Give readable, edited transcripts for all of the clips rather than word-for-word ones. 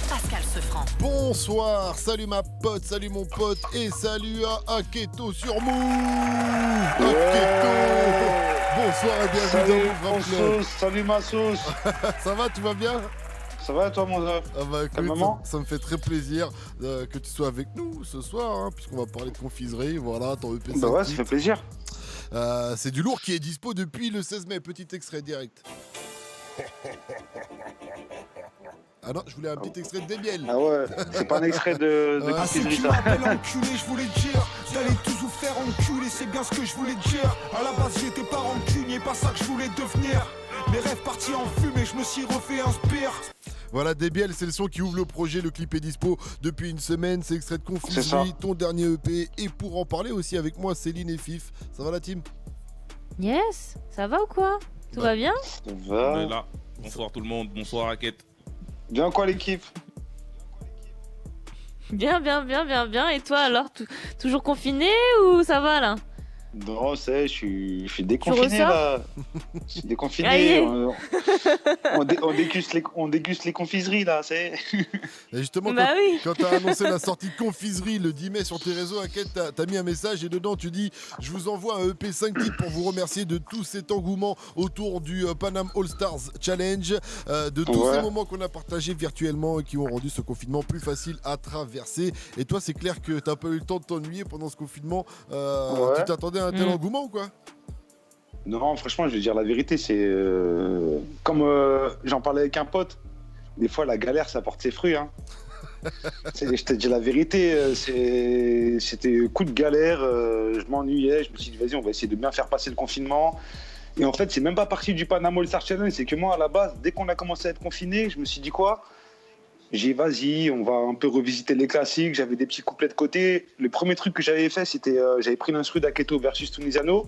Pascal Sefranc. Bonsoir, salut ma pote, salut mon pote et salut à Aketo sur Move. Aketo. Bonsoir et bienvenue dans Move Rap Club. Salut ma sauce. Ça va, tu vas bien? Ça va toi mon œuf? Ah bah écoute, ça me fait très plaisir que tu sois avec nous ce soir, hein, puisqu'on va parler de confiserie, voilà, ton EP. Bah ouais, ça fait plaisir. C'est du lourd qui est dispo depuis le 16 mai, petit extrait direct. Ah non, je voulais un petit extrait de Debiel. Ah ouais, c'est pas un extrait de Ah, c'est confiserie qui ça. m'appelle enculé, je voulais te dire d'aller tous vous faire enculer, c'est bien ce que je voulais te dire. À la base j'étais pas rancunier, pas ça que je voulais devenir. Mes rêves partis en fumée, je me suis refait un spire. Voilà, Debiel, c'est le son qui ouvre le projet, le clip est dispo depuis une semaine, c'est extrait de Confiserie, ton dernier EP. Et pour en parler aussi avec moi, Céline et Fif. Ça va la team? Yes, ça va ou quoi? Tout va bien? Ça On va. est là. Bonsoir tout le monde, bonsoir Raquette. Bien quoi l'équipe? Bien. Et toi alors, toujours confiné ou ça va là? Non, je suis déconfiné ressors là. Je suis déconfiné. Aïe. On déguste les confiseries là, c'est. Et justement, Bah oui. quand t'as annoncé la sortie de Confiserie le 10 mai sur tes réseaux, Aket, t'as mis un message et dedans tu dis « Je vous envoie un EP 5 titres pour vous remercier de tout cet engouement autour du Panam All Stars Challenge, de tous ces moments qu'on a partagés virtuellement et qui ont rendu ce confinement plus facile à traverser. » Et toi, c'est clair que t'as pas eu le temps de t'ennuyer pendant ce confinement. Tu t'attendais à un tel engouement ou quoi? Non, franchement, je vais dire la vérité, c'est comme j'en parlais avec un pote. Des fois, la galère, ça porte ses fruits. Hein. Je te dis la vérité, c'était coup de galère. Je m'ennuyais. Je me suis dit, vas-y, on va essayer de bien faire passer le confinement. Et en fait, c'est même pas parti du Panam All Star Challenge. C'est que moi, à la base, dès qu'on a commencé à être confiné, je me suis dit quoi? J'ai dit, vas-y, on va un peu revisiter les classiques. J'avais des petits couplets de côté. Le premier truc que j'avais fait, c'était j'avais pris l'instru d'Aketo versus Tunisiano.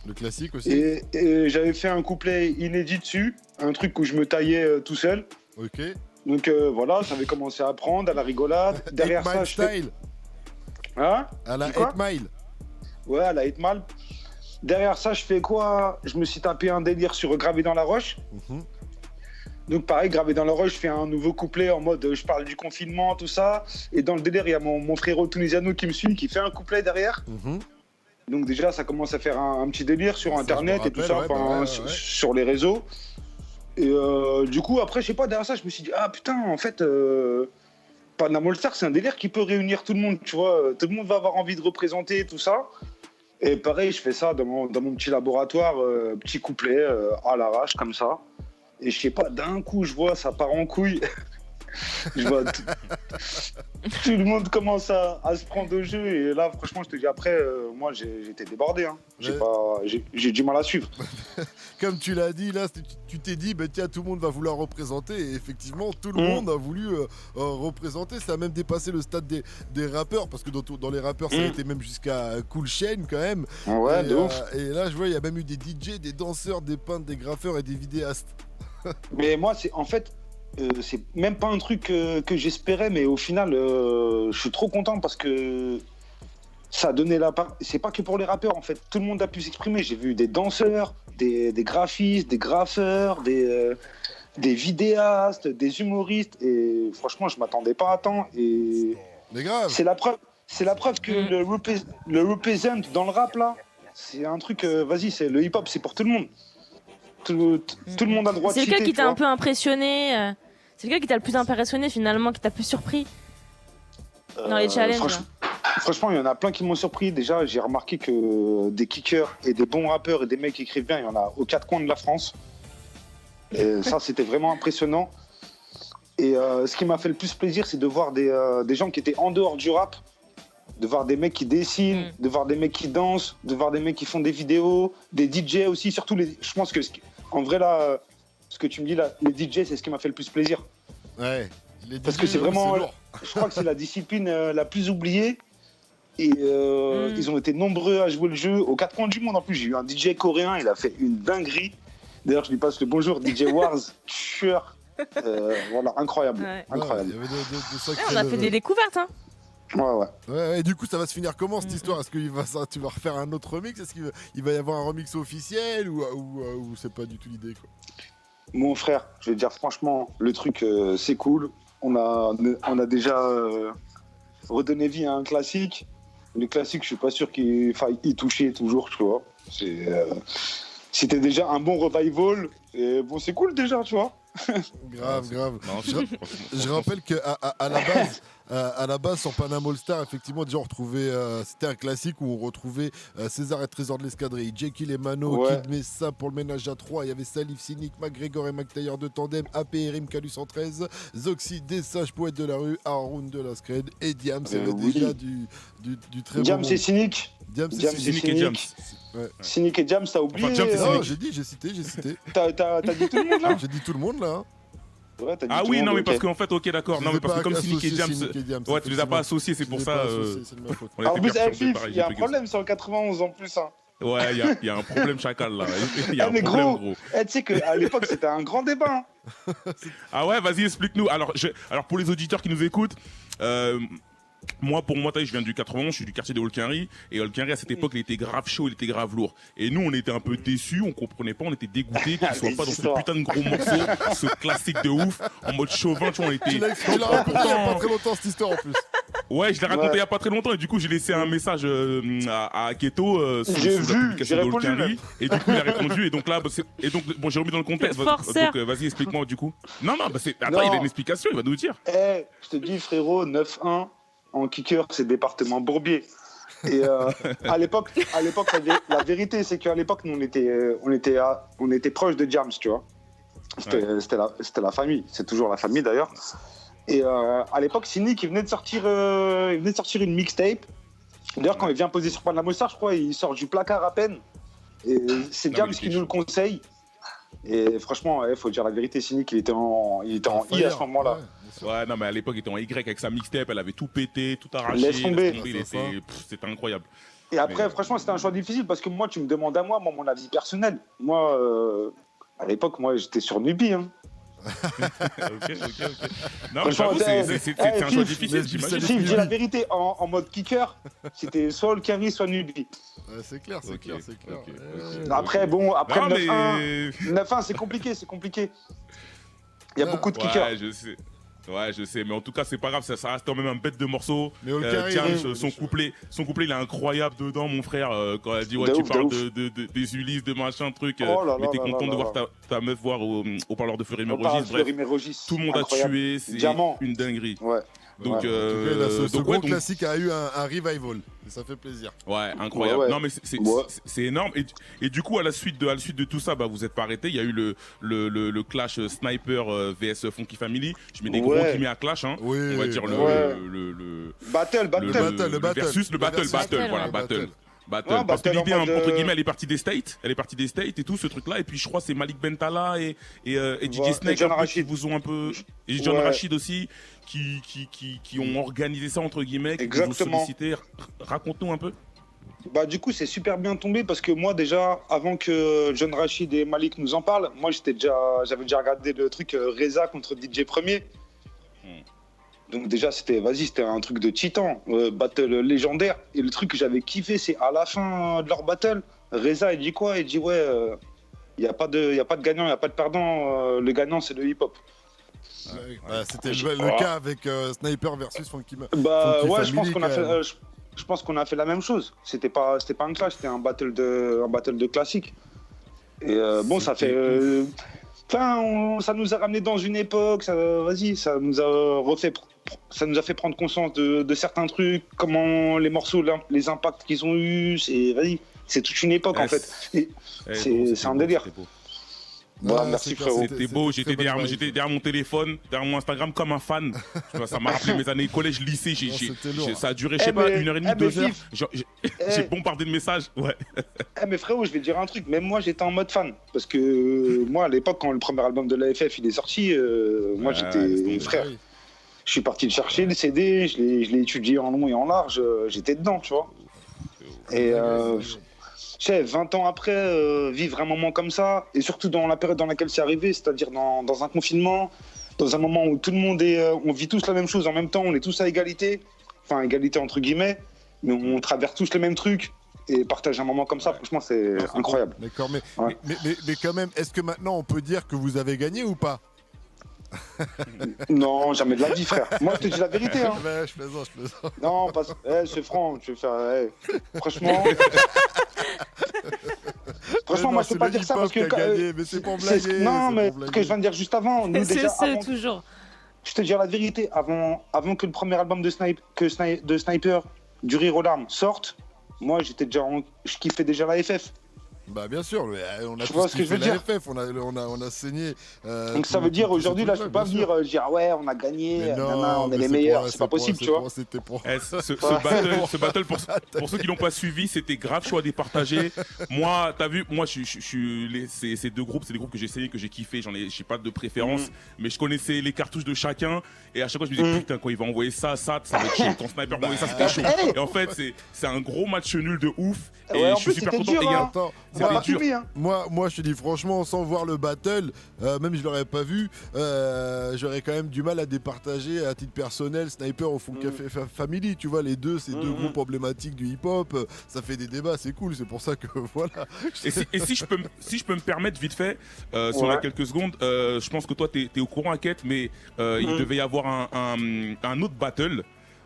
Le classique aussi. Et j'avais fait un couplet inédit dessus, un truc où je me taillais tout seul. Ok. Donc voilà, j'avais commencé à apprendre à la rigolade. Derrière ça, je fais... style. Hein? À la 8 Mile. Ouais, à la 8 Mile. Derrière ça, je fais quoi? Je me suis tapé un délire sur Gravé dans la roche. Donc pareil, Gravé dans la roche, je fais un nouveau couplet en mode je parle du confinement, tout ça. Et dans le délire, il y a mon frérot Tunisiano qui me suit, qui fait un couplet derrière. Donc déjà, ça commence à faire un petit délire sur Internet et tout ça, sur les réseaux. Et du coup, après, je sais pas, derrière ça, je me suis dit, ah putain, en fait, Panam All Star, c'est un délire qui peut réunir tout le monde, tu vois. Tout le monde va avoir envie de représenter tout ça. Et pareil, je fais ça dans mon petit laboratoire, petit couplet à l'arrache, comme ça. Et je sais pas, d'un coup, je vois, ça part en couille. Je vois tout le monde commence à se prendre au jeu. Et là, franchement, je te dis, après, moi, j'étais débordé. Hein. J'ai du mal à suivre. Comme tu l'as dit, là, tu t'es dit, bah, tiens, tout le monde va vouloir représenter. Et effectivement, tout le monde a voulu représenter. Ça a même dépassé le stade des rappeurs. Parce que dans les rappeurs, ça a été même jusqu'à Cool Chain, quand même. Ouais, de ouf. Et là, je vois, il y a même eu des DJ, des danseurs, des peintres, des graffeurs et des vidéastes. Mais moi, c'est même pas un truc que j'espérais, mais au final, je suis trop content parce que ça a donné la part. C'est pas que pour les rappeurs, en fait. Tout le monde a pu s'exprimer. J'ai vu des danseurs, des graphistes, des graffeurs, des vidéastes, des humoristes. Et franchement, je m'attendais pas à tant. Et mais grave. C'est la preuve que le represent dans le rap, là, c'est un truc. Vas-y, c'est le hip-hop, c'est pour tout le monde. Tout le monde a le droit de C'est citer. lequel qui t'a un peu impressionné C'est lequel qui t'a le plus impressionné finalement, qui t'a le plus surpris dans les challenges? Franchement, il y en a plein qui m'ont surpris. Déjà, j'ai remarqué que des kickers et des bons rappeurs et des mecs qui écrivent bien, il y en a aux quatre coins de la France. Et ça, c'était vraiment impressionnant. Et ce qui m'a fait le plus plaisir, c'est de voir des gens qui étaient en dehors du rap, de voir des mecs qui dessinent, de voir des mecs qui dansent, de voir des mecs qui font des vidéos, des DJ aussi. Surtout, je pense que, en vrai, là, ce que tu me dis là, les DJ, c'est ce qui m'a fait le plus plaisir. Ouais. Parce que c'est vraiment, je crois que c'est la discipline la plus oubliée. Et ils ont été nombreux à jouer le jeu aux quatre coins du monde. En plus, j'ai eu un DJ coréen, il a fait une dinguerie. D'ailleurs, je lui passe le bonjour, DJ Wars, tueur. Voilà, incroyable. Ouais. Incroyable. Il y avait On a fait des découvertes, hein. Ouais. Et du coup, ça va se finir comment cette histoire? Est-ce que tu vas refaire un autre remix? Est-ce qu'il va y avoir un remix officiel ou c'est pas du tout l'idée, quoi? Mon frère, je vais te dire franchement, le truc, c'est cool. on a déjà redonné vie à un classique. Les classiques, je suis pas sûr qu'il faille y toucher toujours, tu vois. C'était déjà un bon revival. Et bon, c'est cool déjà, tu vois. Grave. Non, Je rappelle qu'à à la base, sur Panam All Star, effectivement, déjà on retrouvait, c'était un classique où on retrouvait César et Trésor de l'Escadrille, Jekyll et Mano, Kid Messa pour le ménage à 3, il y avait Salif, Cynic, McGregor et McTayer de tandem, AP et Rim Calu 113, Zoxy, des sages poètes de la rue, Haroun de la Scred et Diam, c'est déjà du très bon. Diam, c'est Cynic. Diam, c'est Cynic et Diam. Ouais. Cynic et Diam, t'as oublié. Enfin, Diam, c'est Non, Cynic. j'ai cité. T'as dit tout le monde là. J'ai dit tout le monde là. Hein. Ouais, t'as dit Ah tout oui, le non, monde, mais ok. parce qu'en fait, ok, d'accord. Non, mais parce que comme Cynic et Diam, ouais, tu les as pas associés, c'est pour ça. C'est de ma faute. On En était plus, perturbés FIF, par il y a un les problème sur le 91 en plus. Hein. Ouais, il y a un problème chacal là. Il y a un mais problème, gros, gros. tu sais qu'à l'époque, c'était un grand débat. Hein. Ah ouais, vas-y, explique-nous. Alors pour les auditeurs qui nous écoutent, moi, je viens du 91, je suis du quartier de Olkinry, et Olkinry à cette époque, il était grave chaud, il était grave lourd. Et nous, on était un peu déçus, on comprenait pas, on était dégoûtés qu'il soit pas dans ce putain de gros morceau, ce classique de ouf, en mode chauvin, tu vois, on était. Tu l'as raconté il y a pas très longtemps cette histoire en plus. Ouais, je l'ai raconté il y a pas très longtemps, et du coup, j'ai laissé un message à Keto sous la publication de Olkinry, et du coup, il a répondu, et donc là, bon, j'ai remis dans le contexte. Donc, vas-y, explique-moi du coup. Non, attends, il a une explication, il va nous dire. Je te dis, frérot, 9-1. En kicker, c'est département Bourbier. Et à l'époque, la vérité, c'est qu'à l'époque, nous, on était proches de Diams, tu vois. C'était la famille. C'est toujours la famille, d'ailleurs. Et à l'époque, Cynic, il venait de sortir une mixtape. D'ailleurs, quand il vient poser sur Panam All Star, je crois, il sort du placard à peine. Et c'est Diams qui nous le conseille. Et franchement, faut dire la vérité, Cynic, il était en I à ce moment-là. Ouais, non, mais à l'époque, il était en Y avec sa mixtape, elle avait tout pété, tout arraché. Laisse tomber. C'était incroyable. Et après, franchement, c'était un choix difficile parce que moi, tu me demandes à moi, mon avis personnel. Moi, à l'époque, j'étais sur Nubi. Hein. Ok. Non, mais j'avoue, c'est un choix difficile, j'imagine. Si je dis la vérité, en mode kicker, c'était soit Olkinry, soit Nubi. C'est clair. Après, bon, après non, 9-1, c'est compliqué. Il y a beaucoup de kickers. Ouais, je sais, mais en tout cas, c'est pas grave, ça reste quand même un bête de morceau. Mais Olkinry, son couplet, il est incroyable dedans, mon frère. Quand elle dit, ouais, De tu ouf, parles des Ulysses, de machin, truc. Mais t'es content de voir ta meuf voir au parleur de Fleury Mérogis. Bref, tout le monde a tué, c'est une dinguerie. Ouais. Donc, ce gros classique a eu un revival. Et ça fait plaisir. Ouais, incroyable. Ouais. Non, mais c'est énorme. Et du coup, à la suite de tout ça, vous êtes pas arrêté. Il y a eu le clash Sniper vs Funky Family. Je mets des gros guillemets à clash. Hein. Oui, on va dire le battle. Le versus le battle. Voilà, battle. Ouais, parce que l'idée, entre guillemets, elle est partie des States et tout ce truc-là. Et puis je crois que c'est Malik Bentala et DJ Snake qui vous ont un peu, et John Rachid aussi qui ont organisé ça entre guillemets, qui vous ont sollicité. Raconte-nous un peu. Du coup, c'est super bien tombé parce que moi déjà, avant que John Rachid et Malik nous en parlent, moi j'avais déjà regardé le truc Reza contre DJ Premier. Donc déjà, c'était un truc de titan, battle légendaire. Et le truc que j'avais kiffé, c'est à la fin de leur battle, Reza, il dit quoi? Il dit ouais, il n'y a pas de gagnant, il n'y a pas de perdant, le gagnant, c'est le hip-hop. C'était le cas avec Sniper versus Funky Ouais, Family, je pense qu'on a fait la même chose. C'était pas un clash, c'était un battle de classique. Et ça fait... ça nous a ramené dans une époque, ça nous a fait prendre conscience de certains trucs, comment les morceaux, les impacts qu'ils ont eus, c'est toute une époque en fait. C'est un délire. Merci frérot. C'était beau, j'étais derrière mon téléphone, derrière mon Instagram comme un fan. Ça m'a rappelé mes années collège, lycée. Ça a duré, je sais pas, 1h30, 2 heures. J'ai bombardé de messages. Ouais. Mais frérot, je vais te dire un truc. Même moi, j'étais en mode fan. Parce que moi, à l'époque, quand le premier album de l'AFF il est sorti, moi, j'étais frère. Je suis parti le chercher, le CD, je l'ai étudié en long et en large. J'étais dedans, tu vois. Et 20 ans après, vivre un moment comme ça, et surtout dans la période dans laquelle c'est arrivé, c'est-à-dire dans un confinement, dans un moment où tout le monde on vit tous la même chose en même temps, on est tous à égalité, enfin égalité entre guillemets, mais on traverse tous les mêmes trucs, et partager un moment comme ça, franchement, c'est incroyable. D'accord, mais quand même, est-ce que maintenant on peut dire que vous avez gagné ou pas? Non, jamais de la vie, frère. Moi, je te dis la vérité. Hein. Ouais, je plaisante. Non, parce que c'est franc, je vais faire. Franchement. Franchement, moi, je peux pas dire ça parce que. Gagné, mais c'est pour blaguer. Non, mais ce que je viens de dire juste avant. Nous, déjà, avant... toujours. Je te dis la vérité, avant que le premier album de Sniper, Du Rire aux Larmes, sorte, moi, je kiffais déjà la FF. Bah bien sûr, on a tous kiffé la FF, on a saigné. Donc ça veut dire aujourd'hui là je peux pas venir dire ouais on a gagné, on est les meilleurs, c'est pas possible tu vois. Ce battle pour ceux qui l'ont pas suivi, c'était grave chaud à départager. Moi, t'as vu, moi ces deux groupes, c'est des groupes que j'ai essayé, que j'ai kiffé, j'ai pas de préférence, mais je connaissais les cartouches de chacun et à chaque fois je me disais putain quand il va envoyer ça va être chaud, quand Sniper va envoyer ça c'était chaud. Et en fait c'est un gros match nul de ouf et je suis super content. Moi, je te dis franchement, sans voir le battle, même je l'aurais pas vu, j'aurais quand même du mal à départager à titre personnel Sniper au Funk Café Family. Tu vois, les deux, c'est deux groupes emblématiques du hip-hop. Ça fait des débats, c'est cool. C'est pour ça que voilà. Et si je peux me permettre vite fait, si on a quelques secondes, je pense que toi t'es au courant, Hackett, mais il devait y avoir un autre battle.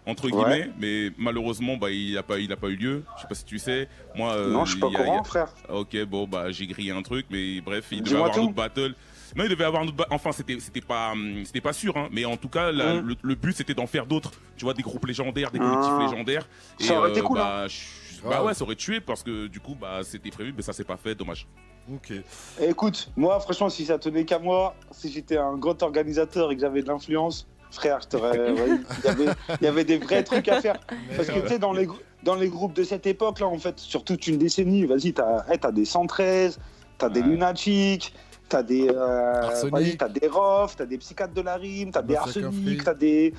Entre guillemets, mais malheureusement, il a pas eu lieu. Je sais pas si tu sais. Moi, non, je suis pas au courant, frère. Ok, bon, j'ai grillé un truc, mais bref, il devait avoir un autre battle. Non, il devait avoir un autre battle. Enfin, c'était pas sûr, hein. Mais en tout cas, le but c'était d'en faire d'autres. Tu vois, des groupes légendaires, des collectifs légendaires. Ça aurait été cool. Ouais, ça aurait tué parce que du coup, c'était prévu, mais ça s'est pas fait. Dommage. Ok. Écoute, moi, franchement, si ça tenait qu'à moi, si j'étais un grand organisateur et que j'avais de l'influence. Frère, il y avait des vrais trucs à faire. Parce que tu sais, dans les groupes de cette époque, là, en fait, sur toute une décennie, vas-y, t'as des 113, t'as des Lunatic, t'as des Rof, t'as des Psychiatres de la Rime, t'as des Arsenic, t'as des.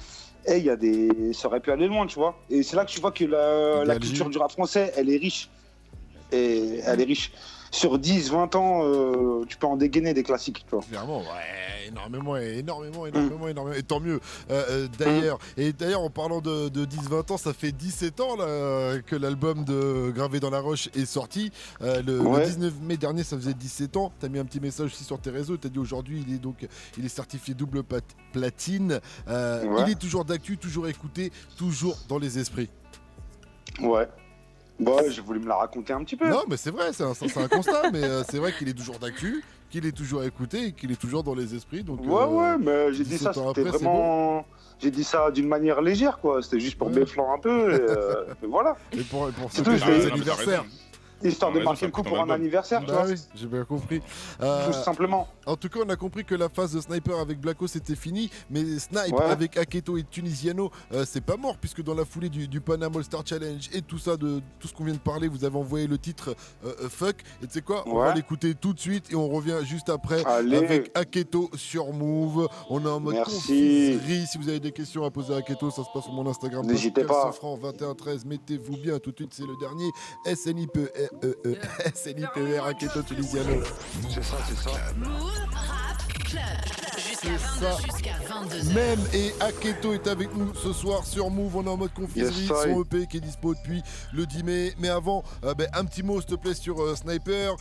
Ça aurait pu aller loin, tu vois. Et c'est là que tu vois que la culture du rap français, elle est riche. Et elle est riche. Sur 10, 20 ans, tu peux en dégainer des classiques, tu vois. Clairement, ouais, énormément. Et tant mieux. D'ailleurs, en parlant de 10-20 ans, ça fait 17 ans là, que l'album de Gravé dans la Roche est sorti. Le 19 mai dernier, ça faisait 17 ans. T'as mis un petit message aussi sur tes réseaux. T'as dit aujourd'hui, il est certifié double platine. Il est toujours d'actu, toujours écouté, toujours dans les esprits. Ouais. J'ai voulu me la raconter un petit peu. Non, mais c'est vrai, c'est un constat, mais c'est vrai qu'il est toujours d'actu, qu'il est toujours écouté et qu'il est toujours dans les esprits. Donc, mais j'ai dit ça, c'était vraiment. J'ai dit ça d'une manière légère, quoi. C'était juste pour béflant un peu, et voilà. Et pour célébrer l'anniversaire. Histoire de marquer le coup pour un anniversaire, tu vois. Oui, j'ai bien compris. Tout simplement. En tout cas, on a compris que la phase de Sniper avec Blacko c'était fini, mais Snipe avec Aketo et Tunisiano, c'est pas mort, puisque dans la foulée du Panam All Star Challenge et tout ça, de tout ce qu'on vient de parler, vous avez envoyé le titre Fuck. Et tu sais quoi, on va l'écouter tout de suite et on revient juste après avec Aketo sur Move. On est en mode confiserie. Si vous avez des questions à poser à Aketo, ça se passe sur mon Instagram. N'hésitez pas. Francs 2113, mettez-vous bien. Tout de suite, c'est le dernier. SNIPER Aketo Tunisiano. C'est ça. C'est ça. Même et Aketo est avec nous ce soir sur Move. On est en mode confiserie. Son EP qui est dispo depuis le 10 mai. Mais avant, un petit mot s'il te plaît sur Sniper.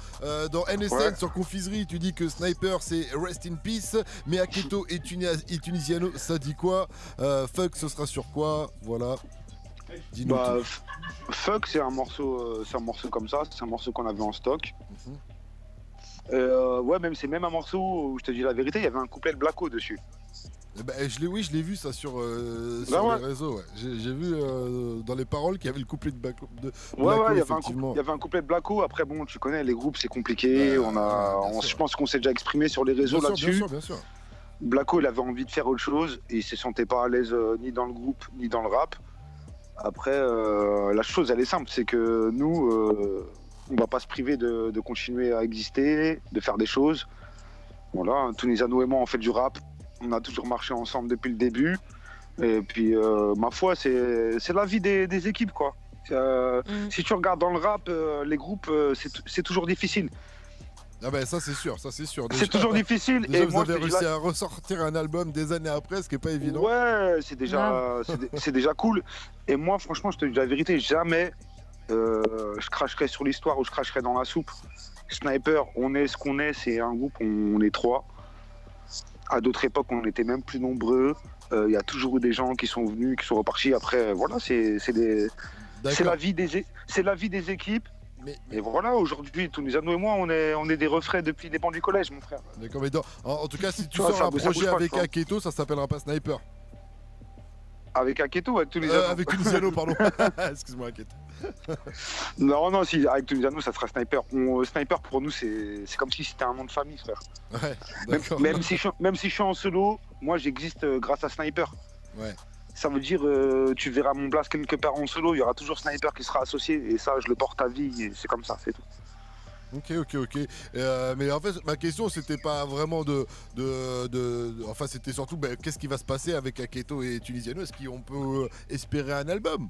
Dans NSN sur confiserie, tu dis que Sniper c'est Rest in Peace. Mais Aketo et Tunisiano, ça dit quoi? Fuck, ce sera sur quoi? Voilà. Dis-nous tout. Fuck, c'est un morceau comme ça. C'est un morceau qu'on avait en stock. C'est même un morceau où je te dis la vérité, il y avait un couplet de Blacko dessus. Je l'ai vu ça sur les réseaux. Ouais. J'ai vu dans les paroles qu'il y avait le couplet de Blacko. Il y avait un couplet de Blacko. Après, bon, tu connais, les groupes, c'est compliqué. Je pense qu'on s'est déjà exprimé sur les réseaux là-dessus. Bien sûr. Blacko, il avait envie de faire autre chose. Et il se sentait pas à l'aise ni dans le groupe, ni dans le rap. Après, la chose, elle est simple. C'est que nous... on va pas se priver de continuer à exister, de faire des choses. Voilà, Tunisiano et moi, on fait du rap. On a toujours marché ensemble depuis le début. Et puis, ma foi, c'est la vie des équipes, quoi. Si tu regardes dans le rap, les groupes, c'est toujours difficile. Ah ça c'est sûr. C'est toujours difficile. Déjà, vous avez réussi à ressortir un album des années après, ce qui est pas évident. Ouais, c'est déjà cool. Et moi, franchement, je te dis la vérité, jamais... je cracherai sur l'histoire ou je cracherai dans la soupe. Sniper, on est ce qu'on est, c'est un groupe, on est 3. À d'autres époques, on était même plus nombreux. Il y a toujours eu des gens qui sont venus, qui sont repartis. Après, voilà, c'est la vie des équipes. Et voilà, aujourd'hui, Tunisiano et moi, on est des refrains depuis les bancs du collège, mon frère. D'accord, mais en tout cas, si tu vois, sors un ça projet bouge pas, avec quoi. Aketo, ça s'appellera pas Sniper. Avec Aketo ou avec Tunisiano Avec Tunisiano, pardon. Excuse-moi, Aketo. Non, si, avec Tunisiano, ça sera Sniper. Sniper, pour nous, c'est comme si c'était un nom de famille, frère. Ouais, d'accord. Même si je suis en solo, moi, j'existe grâce à Sniper. Ouais. Ça veut dire, tu verras mon blast quelque part en solo, il y aura toujours Sniper qui sera associé, et ça, je le porte à vie, et c'est comme ça, c'est tout. Ok. Mais en fait, ma question, c'était pas vraiment Enfin, c'était surtout, qu'est-ce qui va se passer avec Aketo et Tunisiano? Est-ce qu'on peut espérer un album?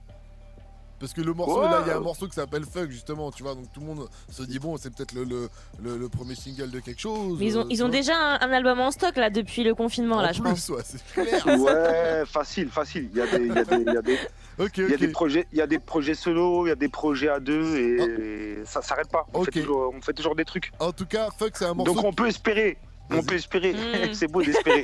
Parce que le morceau, là, il y a un morceau qui s'appelle Fuck, justement, tu vois, donc tout le monde se dit, bon, c'est peut-être le premier single de quelque chose. Mais ils ont déjà un album en stock, là, depuis le confinement, là, je pense. Ouais, c'est clair. Ouais, facile. Il y a des projets solo, il y a des projets à deux, et ça s'arrête pas. On fait toujours des trucs. En tout cas, Fuck, c'est un morceau. Donc on peut espérer. C'est beau d'espérer.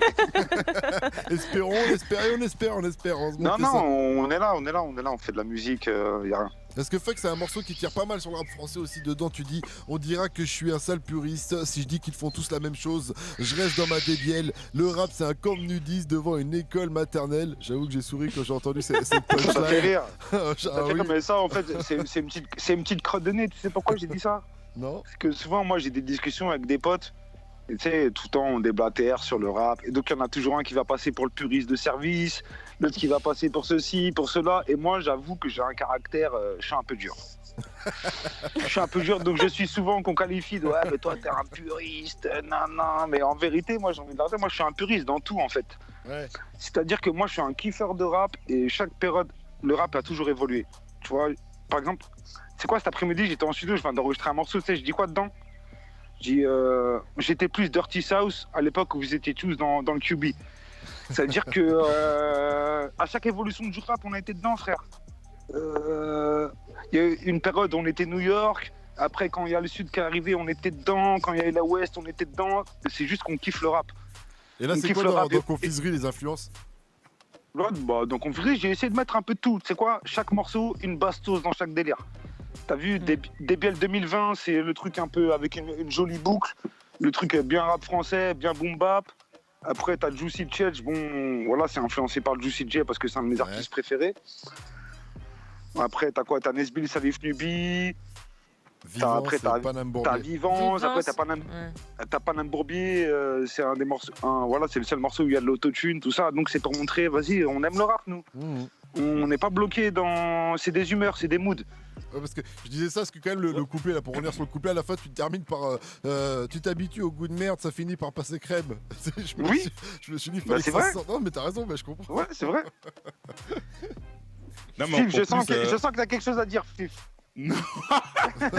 on espère. Non, on est là, on fait de la musique, y a rien. Parce que Fuck, c'est un morceau qui tire pas mal sur le rap français aussi. Dedans, tu dis, on dira que je suis un sale puriste si je dis qu'ils font tous la même chose. Je reste dans ma débielle. Le rap, c'est un camp nudiste devant une école maternelle. J'avoue que j'ai souri quand j'ai entendu cette punchline. Ça fait rire. Oui. Mais ça, en fait, c'est une petite crotte de nez. Tu sais pourquoi j'ai dit ça? Non. Parce que souvent, moi, j'ai des discussions avec des potes. Et tu sais, tout le temps, on déblatère sur le rap. Et donc, il y en a toujours un qui va passer pour le puriste de service, l'autre qui va passer pour ceci, pour cela. Et moi, j'avoue que j'ai un caractère, je suis un peu dur. Donc je suis souvent qu'on qualifie de « Ouais, mais toi, t'es un puriste, non. » Mais en vérité, moi, j'ai envie de dire, moi, je suis un puriste dans tout, en fait. Ouais. C'est-à-dire que moi, je suis un kiffeur de rap et chaque période, le rap a toujours évolué. Tu vois, par exemple, c'est quoi cet après-midi, j'étais en studio, je viens d'enregistrer un morceau, tu sais, je dis quoi dedans? J'étais plus Dirty South à l'époque où vous étiez tous dans le QB. Ça veut dire que à chaque évolution du rap, on a été dedans, frère. Il y a eu une période où on était New York. Après, quand il y a le Sud qui est arrivé, on était dedans. Quand il y a eu la Ouest, on était dedans. C'est juste qu'on kiffe le rap. Et là, c'est quoi dans Confiserie, les influences? Dans Confiserie, j'ai essayé de mettre un peu de tout. Tu sais quoi? Chaque morceau, une bastos dans chaque délire. T'as vu, DBL 2020, c'est le truc un peu avec une jolie boucle. Le truc bien rap français, bien boom bap. Après, t'as Juicy J. Bon, voilà, c'est influencé par Juicy J parce que c'est un de mes artistes préférés. Après, t'as quoi? T'as Nesbill, Salif Nubi. Après, t'as Vivance. Après, t'as Panam Bourbier. C'est un des morceaux. Voilà, c'est le seul morceau où il y a de l'autotune, tout ça. Donc, c'est pour montrer, vas-y, on aime le rap, nous. On n'est pas bloqué dans. C'est des humeurs, c'est des moods. Ouais, parce que je disais ça, parce que quand même le couplet, là, pour revenir sur le couplet, à la fin tu termines par tu t'habitues au goût de merde, ça finit par passer crème. Je me suis dit, c'est vrai. Non, mais t'as raison, mais je comprends. Ouais, c'est vrai. Non, mais Fif, je sens que t'as quelque chose à dire, Fif. Non,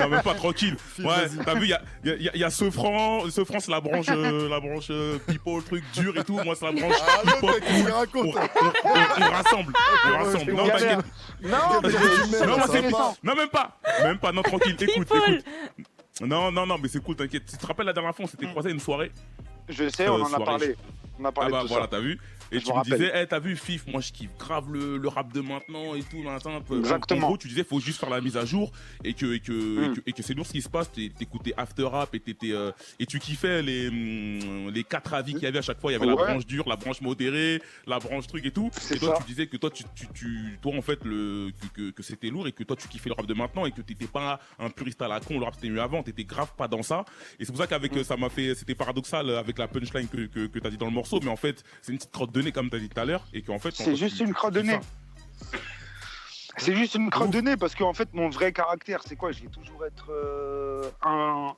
même pas tranquille. Ouais, t'as vu, il y a Sofran, c'est la branche people, truc dur et tout. Moi, c'est la branche hip-hop. On rassemble. Non, t'inquiète. Non, même pas. Non, tranquille. Écoute. Non, mais c'est cool, t'inquiète. Tu te rappelles la dernière fois, on s'était croisé à une soirée? Je sais, on en a parlé. On a parlé de tout voilà, ça. t'as vu. Et tu me disais, t'as vu, Fif, moi je kiffe grave le rap de maintenant et tout. Exactement. En gros, tu disais, faut juste faire la mise à jour et que c'est lourd ce qui se passe. T'écoutais After Rap et tu kiffais les 4 avis qu'il y avait à chaque fois. Il y avait la branche dure, la branche modérée, la branche truc et tout. Et toi, tu disais que toi, toi en fait, que c'était lourd et que toi, tu kiffais le rap de maintenant et que t'étais pas un puriste à la con. Le rap c'était mieux avant, t'étais grave pas dans ça. Et c'est pour ça qu'avec ça m'a fait, c'était paradoxal avec la punchline que t'as dit dans le morceau. Mais en fait, c'est une petite crotte de nez comme t'as dit tout à l'heure et qu'en fait c'est juste une crotte de nez. C'est juste une crotte de nez parce qu'en fait mon vrai caractère c'est quoi? Je vais toujours être un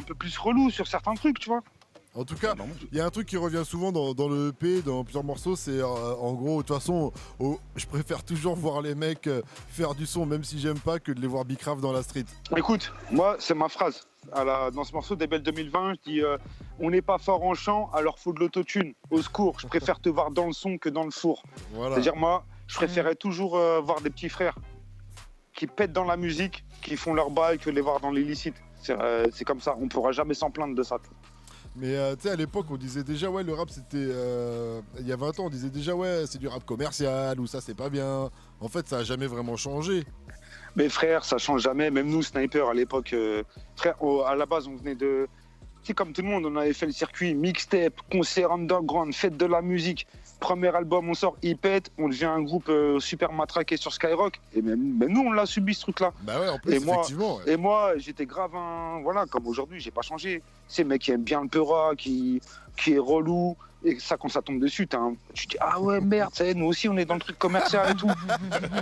peu plus relou sur certains trucs, tu vois. En tout cas, il y a un truc qui revient souvent dans le EP, dans plusieurs morceaux, c'est en gros, de toute façon, je préfère toujours voir les mecs faire du son, même si j'aime pas, que de les voir bicrave dans la street. Écoute, moi, c'est ma phrase. Dans ce morceau DBL 2020, je dis on n'est pas fort en chant, alors faut de l'autotune. Au secours, je préfère te voir dans le son que dans le four. Voilà. C'est-à-dire, moi, je préférais toujours voir des petits frères qui pètent dans la musique, qui font leur bail, que les voir dans l'illicite. C'est comme ça, on pourra jamais s'en plaindre de ça. Mais tu sais, à l'époque, on disait déjà, ouais, le rap, c'était. Il y a 20 ans, on disait déjà, ouais, c'est du rap commercial, ou ça, c'est pas bien. En fait, ça a jamais vraiment changé. Mais frère, ça change jamais. Même nous, Sniper, à l'époque, frère, à la base, on venait de. Tu sais, comme tout le monde, on avait fait le circuit mixtape, concert underground, fête de la musique. Premier album, on sort, il pète, on devient un groupe super matraqué sur Skyrock. Et même nous, on l'a subi ce truc-là. Bah ouais, en plus, Et moi- effectivement. Ouais. Et moi, j'étais grave un. Voilà, comme aujourd'hui, j'ai pas changé. C'est mec qui aime bien le peura, qui est relou. Et ça, quand ça tombe dessus, tu dis, ah ouais, merde, ça y est, nous aussi, on est dans le truc commercial et tout.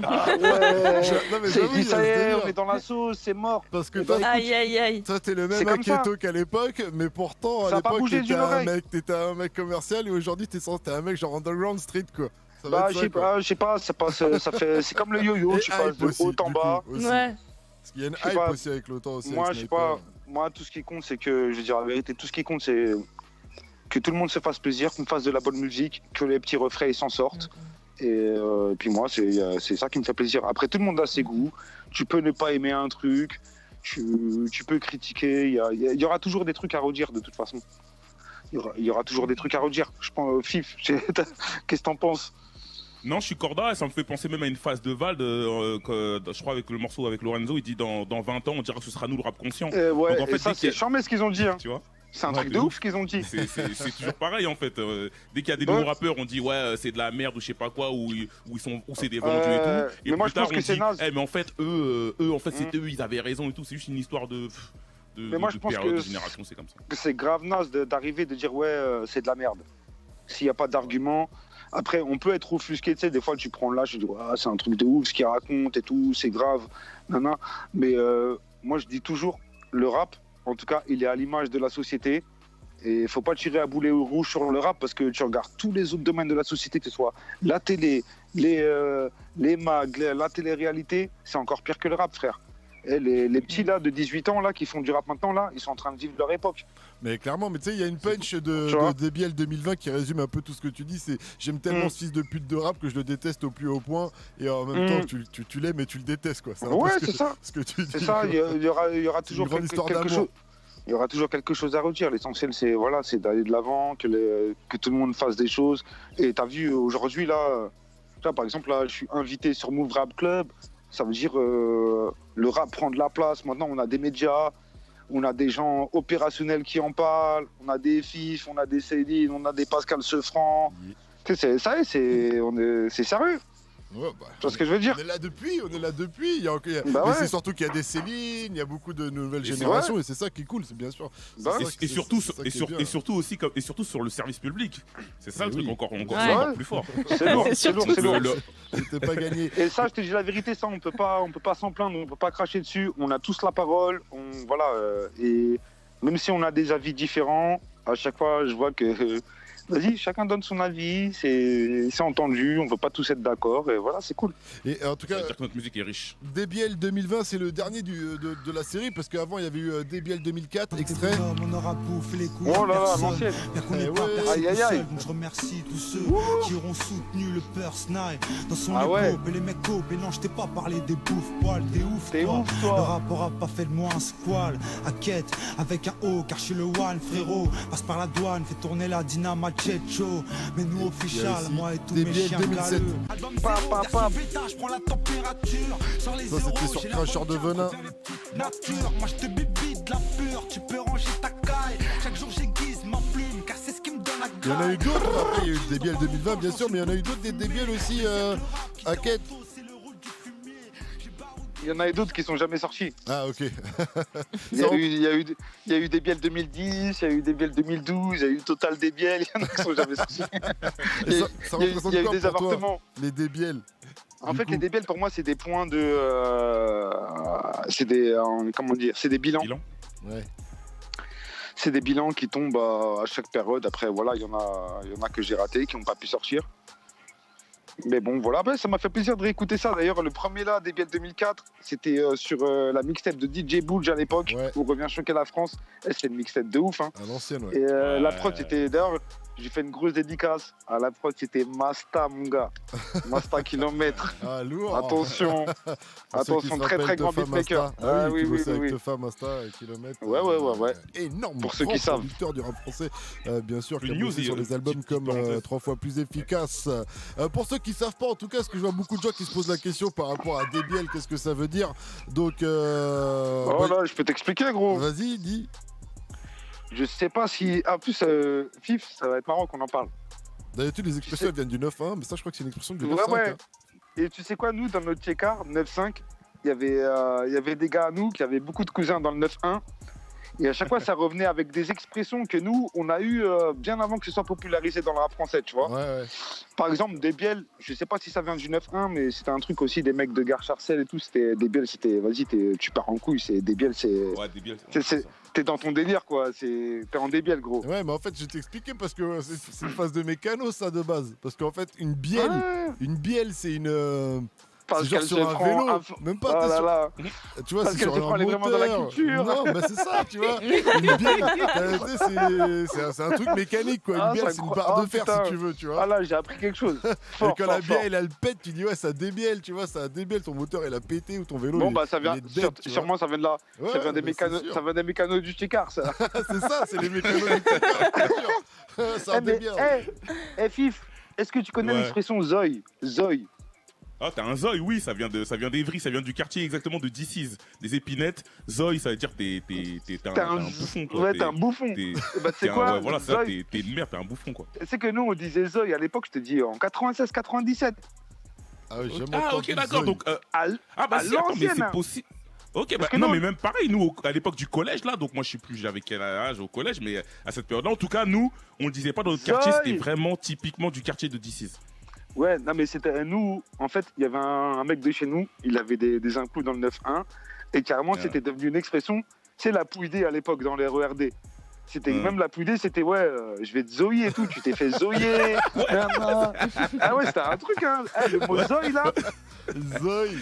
Ah ouais. Non, mais C'est j'avoue, il y dit, a ça y ce est, délire. on est dans la sauce, c'est mort. Parce que Eh ben, toi, Aïe, aïe, aïe. toi, t'es le même C'est comme ça. Aketo qu'à l'époque, mais pourtant, à Ça a pas l'époque, bougé t'étais d'une oreille. t'étais un mec commercial et aujourd'hui, t'es un mec genre underground street, quoi. Ça va Bah, être je ça, sais quoi. pas, ça fait. C'est comme le yo-yo, Et tu passes hype de aussi, haut en du coup, bas. aussi. Ouais. Parce qu'il y a une Je sais hype pas. aussi avec le temps aussi. Moi, avec je sais Sniper. pas. Moi, tout ce qui compte, c'est que, je vais dire la vérité, tout ce qui compte, c'est que tout le monde se fasse plaisir, qu'on fasse de la bonne musique, que les petits refrains ils s'en sortent. Et puis moi, c'est ça qui me fait plaisir. Après, tout le monde a ses goûts. Tu peux ne pas aimer un truc, tu peux critiquer. Il y aura toujours des trucs à redire de toute façon. Il y aura toujours des trucs à redire. Je pense, Fif, qu'est-ce que t'en penses? Non, je suis corda et ça me fait penser même à une phase de Vald, je crois avec le morceau avec Lorenzo, il dit dans 20 ans on dira que ce sera nous le rap conscient. Ouais, Donc, en fait, et ça, dès qu'il y c'est a- charmé ce qu'ils ont dit. Hein. Tu vois. C'est un Ouais, truc de de ouf. ouf ce qu'ils ont dit. C'est toujours pareil en fait. Dès qu'il y a des Ouais. nouveaux rappeurs, on dit ouais c'est de la merde ou je sais pas quoi ou c'est des vendus et tout. Et mais moi, plus je tard pense que on c'est dit naze. mais en fait eux en fait c'était eux ils avaient raison et tout. C'est juste une histoire de Mais moi, je pense période, que de génération, c'est comme ça. Que c'est grave naze d'arriver de dire ouais, c'est de la merde. S'il n'y a pas d'argument. Après, on peut être offusqué, tu sais, des fois tu prends là, je dis ouais, c'est un truc de ouf ce qu'il raconte et tout, c'est grave. Nana. Mais moi, je dis toujours, le rap, en tout cas, il est à l'image de la société. Et il faut pas tirer à boulet rouge sur le rap parce que tu regardes tous les autres domaines de la société, que ce soit la télé, les mags, la télé-réalité, c'est encore pire que le rap, frère. Et les petits là de 18 ans là qui font du rap maintenant là, ils sont en train de vivre leur époque. Mais clairement, mais tu sais, il y a une punch Tu vois. de DBL 2020 qui résume un peu tout ce que tu dis. C'est j'aime tellement ce fils de pute de rap que je le déteste au plus haut point. Et en même temps, tu l'aimes et tu le détestes, quoi. C'est un peu Ouais, ce que- c'est ça. ce que tu dis. C'est ça, il y aura C'est toujours une grande histoire d'amour. chose. Il y aura toujours quelque chose à redire. L'essentiel, c'est voilà, c'est d'aller de l'avant, que tout le monde fasse des choses. Et t'as vu aujourd'hui là, par exemple là, je suis invité sur Move Rap Club. Ça veut dire le rap prend de la place. Maintenant, on a des médias, on a des gens opérationnels qui en parlent, on a des Fif, on a des Céline, on a des Pascal Sefranc. Tu sais, c'est sérieux. Ouais, bah, Tu vois ce que je veux dire? on est là depuis. Il y a, Bah mais ouais. c'est surtout qu'il y a des Céline, il y a beaucoup de nouvelles Et c'est générations et c'est ça qui est cool, c'est bien sûr. Bah C'est ouais. ça Et qui- surtout, c'est ça et qui est sur- bien. et surtout aussi et surtout sur le service public. C'est ça le Oui. truc encore Ouais. encore plus fort. C'est lourd, C'est c'est lourd, surtout c'est lourd. C'était pas gagné. Et ça, je te dis la vérité, ça, on peut pas s'en plaindre, on peut pas cracher dessus. On a tous la parole, voilà. Et même si on a des avis différents, à chaque fois, je vois que, vas-y, chacun donne son avis, c'est entendu, on peut pas tous être d'accord, et voilà, c'est cool. Et en tout Ça cas, veut dire que notre musique est riche. DBL 2020, c'est le dernier de la série parce qu'avant il y avait eu DBL 2004, extrait. On aura bouffé les couilles. Oh là là, personne. l'ancienne. Bien qu'on Eh n'est pas ouais. percé Aïe, tout aïe, aïe. seul, donc je remercie tous ceux qui auront soutenu le Peur Snipe dans son Ah époque. ouais. Et les mecs copes, et non, je t'ai pas parlé des bouffes poils, t'es ouf, T'es toi. ouf, Le toi. rap aura pas fait de moi un squal. À quête avec un O, car je suis le one, frérot. Passe par la douane, fais tourner la dynamite jet show. Mais nous, Il y a official, aussi moi et tous DBL mes chiens 2007. galeux. Album Pa, zéro, pa, version pa. bêta, je prends la température. Sur les Ça, c'était zéros, sur j'ai la Cracheur de vodka, Venin. préfère les petites natures. Moi, je te bébite de la pure, tu peux ranger ta caille. Chaque jour, j'aiguise ma plume, car c'est ce qui me donne la Il y en a eu graille. d'autres, après il y a eu le DBL 2020 bien sûr, mais il y en a eu d'autres des DBL aussi à quête. Il y en a d'autres qui sont jamais sortis. Ah ok. Il y a eu des biels 2010, il y a eu des biels 2012, il y a eu Total des biels, il y en a qui sont jamais sortis. Et ça Il y a représente eu quoi des pour toi, avortements. les DBL? En Du fait, coup. les DBL pour moi, c'est des points de. C'est des. Comment dire? C'est des bilans. Bilan. Ouais. C'est des bilans qui tombent à chaque période. Après, voilà, il y en a que j'ai raté, qui n'ont pas pu sortir. Mais bon, voilà, ben, ça m'a fait plaisir de réécouter ça. D'ailleurs, le premier là, DBL 2004, c'était sur la mixtape de DJ Bulge à l'époque, Ouais. où Revient choquer la France. Et c'est une mixtape de ouf. Hein. À l'ancienne, ouais. Et Ouais. la prod, c'était. D'ailleurs, j'ai fait une grosse dédicace. À la prod, c'était Masta, mon gars. Masta kilomètre. Ah, lourd. Attention. Pour ceux qui se Très, très rappellent grand Tefa beatmaker. Masta. Ah oui, tu bossais avec oui. Tefa Masta, Kilomètre. Ouais. Énorme. Pour ceux qui grand savent. producteur du rap français, bien sûr, qui a Une news, bossé sur des albums petite comme parenthèse. 3 fois plus efficace. Pour ceux qui savent pas, en tout cas, parce que je vois beaucoup de gens qui se posent la question par rapport à DBL, qu'est-ce que ça veut dire. Donc, Oh là, je peux t'expliquer, gros. vas-y, dis. Je sais pas si. En plus, Fif, ça va être marrant qu'on en parle. D'habitude, les expressions elles viennent du 9-1, mais ça, je crois que c'est une expression du 9-5. Ouais. hein. Et tu sais quoi, nous, dans notre check-art, 9-5, il y avait des gars à nous qui avaient beaucoup de cousins dans le 9-1. Et à chaque fois, ça revenait avec des expressions que nous, on a eu bien avant que ce soit popularisé dans le rap français, tu vois. Ouais. Par exemple, Desbiel, je sais pas si ça vient du 9-1, mais c'était un truc aussi des mecs de Gare Charcel et tout. C'était Desbiel, c'était vas-y, tu pars en couille. C'est Desbiel, c'est. Ouais, débile. T'es dans ton délire, quoi. T'es en Desbiel, gros. Ouais, mais en fait, je vais t'expliquer parce que c'est une phase de mécano, ça, de base. Parce qu'en fait, une bielle, c'est une. C'est genre sur un vélo, même pas, t'es sur... Tu vois, c'est sur un est vraiment dans la moteur. culture. Non, mais c'est ça, tu vois. Une bielle, c'est un truc mécanique, quoi. Une bielle, c'est une barre de fer, putain. si tu veux, tu vois. Ah là, j'ai appris quelque chose. Et quand la bielle, elle pète, tu dis, ouais, ça débielle, tu vois, ça débielle, ton moteur, il a pété ou ton vélo. Bon, bah, ça vient, il est dead, tu vois. sûrement, ça vient de là. Ouais, ça vient des mais mécanos, c'est sûr. ça vient des mécanos du Checkar, ça. C'est ça, c'est les mécanos du Checkar, bien sûr. Ça débielle. Fif, est-ce que tu connais Ouais. l'expression Zoï? Zoï. Ah, t'as un Zoï, oui, ça vient d'Evry, ça vient du quartier exactement de DC's, des épinettes. Zoï, ça veut dire t'es un bouffon, quoi. Ouais, t'es un bouffon. Bah, tu sais quoi, ouais, voilà, ça, Zoï, t'es une merde, t'es un bouffon, quoi. c'est que nous, on disait Zoï à l'époque, je te dis, en 96-97. Ah oui, jamais Ah, entendu ok, d'accord, Zoï. donc... À bah à si, attends, mais l'ancienne, c'est hein. possible. Ok, bah que non, nous- mais même pareil, nous, à l'époque du collège, là, donc moi, je sais plus, j'avais quel âge au collège, mais à cette période-là, en tout cas, nous, on le disait pas dans notre quartier, Zoï. c'était vraiment typiquement du quartier de DC's. Ouais, non, mais c'était nous. En fait, il y avait un mec de chez nous, il avait des inclus dans le 9-1, et carrément, Ouais. c'était devenu une expression. C'est la pouidée à l'époque dans les RERD. C'était même la pouidée, c'était ouais, je vais te zoyer et tout, tu t'es fait zoyer. Ah ouais, c'était un truc, hein. Le mot zoï là. Zoï.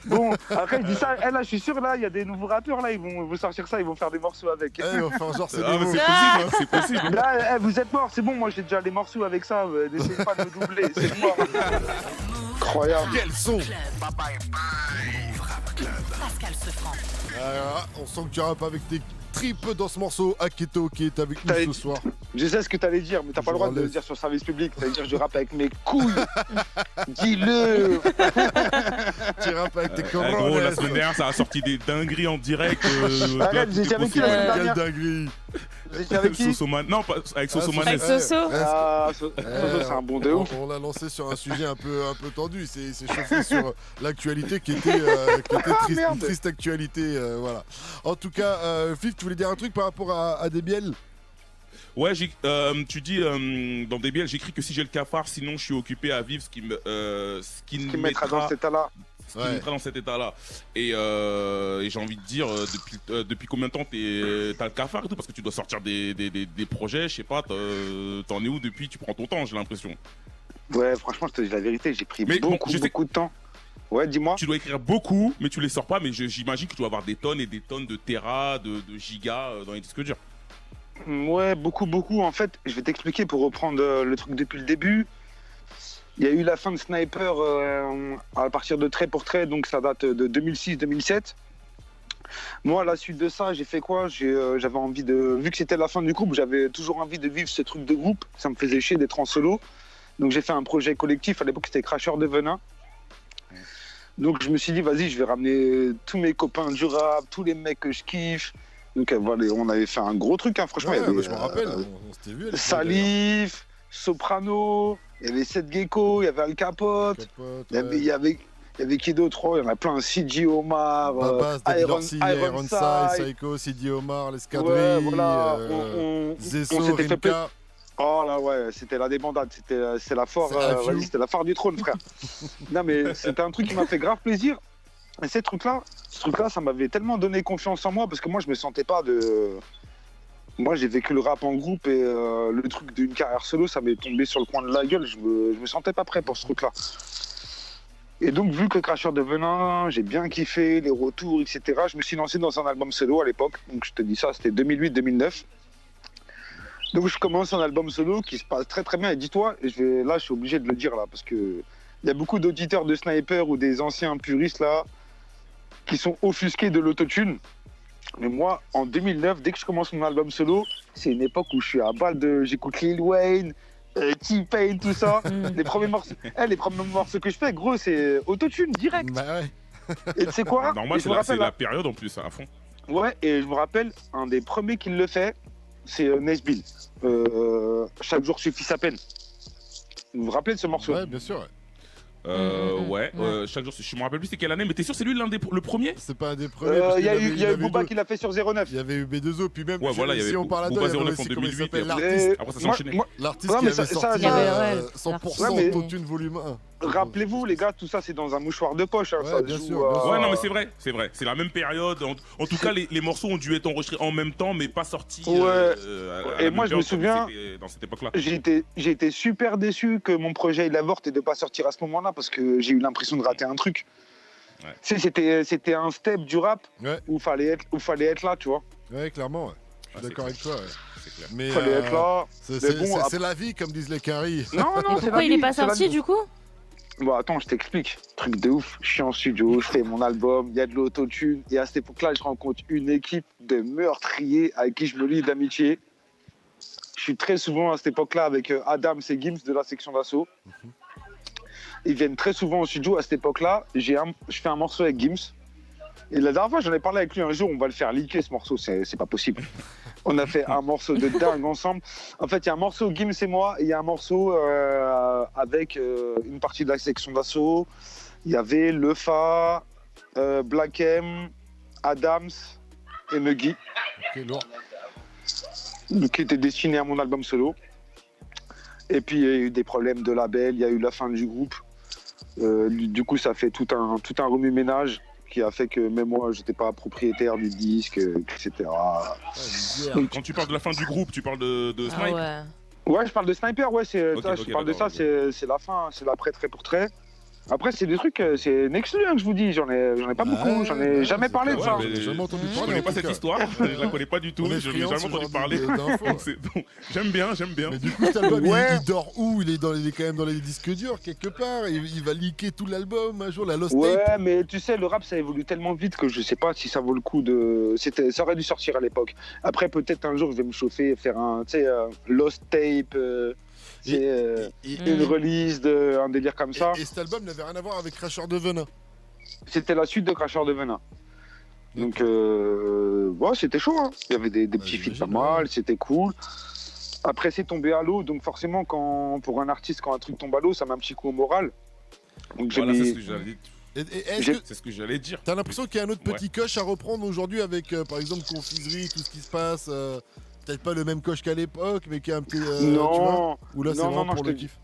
Bon, après, il dit ça. Là, je suis sûr, là, il y a des nouveaux rappeurs, là, ils vont sortir ça, ils vont faire des morceaux avec. Enfin, genre, c'est Ah, mais nouveau. c'est possible, hein, c'est possible. Là, vous êtes morts, c'est bon, moi j'ai déjà les morceaux avec ça, n'essayez pas de me doubler, c'est mort. Incroyable. Quel son. Pascal Sefranc. On sent que tu rappes avec tes tripes dans ce morceau. Aketo qui est avec T'as- nous ce soir. Je sais ce que t'allais dire, mais t'as pas le droit de le dire sur le service public. T'allais dire je rappe avec mes couilles. Dis-le. Tu rappes avec tes Gros, corones. la semaine dernière, ça a sorti des dingueries en direct. Arrête, vous étiez avec qui la semaine Quelle dernière? dinguerie. Vous étiez avec qui? Sosoman. Non, pas avec Sosoman. Avec Soso. Ah, Soso, c'est un bon de ouf. On l'a lancé sur un sujet un peu tendu. C'est chauffé sur l'actualité qui était triste, merde. une triste actualité. Voilà. En tout cas, Fif, tu voulais dire un truc par rapport à Desbiel? Ouais, tu dis dans DBL, j'écris que si j'ai le cafard, sinon je suis occupé à vivre ce qui me mettra dans cet état-là. ce qui me mettra dans cet état-là. Et j'ai envie de dire, depuis combien de temps t'as le cafard et tout, parce que tu dois sortir des projets, je sais pas, t'en es où depuis? Tu prends ton temps, j'ai l'impression. Ouais, franchement, je te dis la vérité, j'ai pris Mais bon, je sais- beaucoup de temps. Ouais, dis-moi. Tu dois écrire beaucoup, mais tu les sors pas. Mais j'imagine que tu dois avoir des tonnes et des tonnes de terras, de gigas dans les disques durs. Ouais, beaucoup. En fait, je vais t'expliquer pour reprendre le truc depuis le début. Il y a eu la fin de Sniper à partir de Trait pour Trait, donc ça date de 2006-2007. Moi, à la suite de ça, j'ai fait quoi? J'avais envie de... Vu que c'était la fin du groupe, j'avais toujours envie de vivre ce truc de groupe. Ça me faisait chier d'être en solo. Donc j'ai fait un projet collectif. À l'époque, c'était Cracheur de Venin. Donc je me suis dit, vas-y, je vais ramener tous mes copains du rap, tous les mecs que je kiffe. Donc voilà, on avait fait un gros truc, hein, franchement. Ouais, il y avait, je me rappelle, on s'était vu. à l'époque, Salif, Soprano, il y avait Seth Gecko, il y avait Al Capote, Capote, il y avait qui d'autre? Oh, il y en a plein, CJ Omar, Babas, David Iron Orsi, Ironside, Ironside. Psycho, Sidi Omar, l'Escadrille, Ouais, voilà, Zesso, on s'était fait Rinka. Oh là ouais, c'était la débandade, c'est la foire, C'est la view. c'était la foire du trône, frère. Non mais c'était un truc qui m'a fait grave plaisir. Et ce truc-là, ça m'avait tellement donné confiance en moi parce que moi je me sentais pas de. Moi j'ai vécu le rap en groupe et le truc d'une carrière solo, ça m'est tombé sur le coin de la gueule. Je me sentais pas prêt pour ce truc-là. Et donc vu que Cracheur de Venin, j'ai bien kiffé les retours, etc. Je me suis lancé dans un album solo à l'époque. Donc je te dis ça, c'était 2008-2009. Donc je commence un album solo qui se passe très très bien. Et dis-toi, là je suis obligé de le dire là, parce que il y a beaucoup d'auditeurs de Sniper ou des anciens puristes là qui sont offusqués de l'autotune. Mais moi, en 2009, dès que je commence mon album solo, c'est une époque où je suis à balle j'écoute Lil Wayne, T-Pain, tout ça. les premiers morceaux que je fais, gros, c'est autotune direct. Bah ouais. Et tu sais quoi? Normal, c'est la période en plus, à fond. Ouais, et je me rappelle, un des premiers qui le fait, c'est Nesbill. Chaque jour suffit sa peine. Vous vous rappelez de ce morceau? Ouais, bien sûr. Ouais. Chaque jour, je me rappelle plus c'est quelle année, mais t'es sûr c'est lui le premier? C'est pas un des premiers. parce Il y a qu'il eu Booba qui l'a fait sur 09. Il y avait eu B2O, puis même Ouais, voilà, il y avait si on parle à Booba deux, il y avait 09 en aussi, comment il 2008, s'appelle, et l'artiste. Après, ça s'est enchaîné. L'artiste Ouais, qui mais avait ça, sorti il y avait, 100% Ouais, mais- d'autotune volume 1. Rappelez-vous, les gars, tout ça, c'est dans un mouchoir de poche. Hein, Ouais, ça bien joue, sûr, bien sûr. Ouais, non, mais c'est vrai. C'est la même période. En tout cas, les morceaux ont dû être enregistrés en même temps, mais pas sortis. Ouais. À Et la moi, même je me période, souviens- comme c'était dans cette époque-là. J'ai été super déçu que mon projet il avorte et de pas sortir à ce moment-là parce que j'ai eu l'impression de rater un truc. Ouais. Tu sais, c'était un step du rap Ouais. où fallait être là, tu vois. Ouais, clairement, ouais. Je Ah, suis d'accord avec toi, ouais. C'est clair. Mais Fallait être là. c'est bon, c'est la vie, comme disent les caries. Non, non, c'est la Pourquoi il vie, est pas c'est la sorti vie. du coup? Bon, attends, je t'explique. Truc de ouf. Je suis en studio, je fais mon album, il y a de l'autotune. Et à cette époque-là, je rencontre une équipe de meurtriers avec qui je me lie d'amitié. Je suis très souvent à cette époque-là avec Adams et Gims de la section d'assaut. Ils viennent très souvent au studio. À cette époque-là, je fais un morceau avec Gims. Et la dernière fois, j'en ai parlé avec lui un jour, on va le faire leaker ce morceau, c'est pas possible. On a fait un morceau de dingue ensemble. En fait, il y a un morceau Gims et moi, et il y a un morceau avec une partie de la section d'assaut. Il y avait Lefa, Black M, Adams et Muggy, Ok, lourd. qui était destiné à mon album solo. Et puis, il y a eu des problèmes de label, il y a eu la fin du groupe. Du coup, ça fait tout un remue-ménage qui a fait que même moi, j'étais pas propriétaire du disque, etc. Quand tu parles de la fin du groupe, tu parles de Ah Snipe. ouais. Ouais, je parle de Sniper, ouais, Ok, je parle de ça, d'accord, ok. c'est la fin, c'est l'après trait pour trait. Après, c'est des trucs, c'est Nexlu, hein, que je vous dis, j'en ai pas beaucoup, j'en ai jamais parlé de ouais, ça. mais- J'ai jamais entendu Je parler. connais en pas tout cette cas. histoire, je la connais pas du tout, On est je n'ai friands, jamais ce entendu genre parler. d'infos. Donc, j'aime bien. Mais du coup, cet album, Ouais. il dort où? Il est quand même dans les disques durs, quelque part. Il va leaker tout l'album un jour, la Lost Ouais, Tape. mais tu sais, le rap, ça évolue tellement vite que je sais pas si ça vaut le coup de. Ça aurait dû sortir à l'époque. Après, peut-être un jour, je vais me chauffer et faire un, tu sais, Lost Tape, Et- une release, un délire comme ça. Et cet album n'avait rien à voir avec Cracheur de Venin. C'était la suite de Cracheur de Venin. Donc, ouais, c'était chaud. Hein. Il y avait des petits feats pas j'imagine, mal, c'était cool. Après, c'est tombé à l'eau. Donc, forcément, pour un artiste, quand un truc tombe à l'eau, ça met un petit coup au moral. Donc, j'ai Voilà, c'est mis. ce que j'allais Est-ce J'ai- que c'est ce que j'allais dire. t'as l'impression qu'il y a un autre petit coche à reprendre aujourd'hui avec, par exemple, Confiserie, tout ce qui se passe peut-être pas le même coche qu'à l'époque, mais qui a un petit. Tu vois Non, Ou là, c'est non, vraiment non, pour je le te dis. kiff.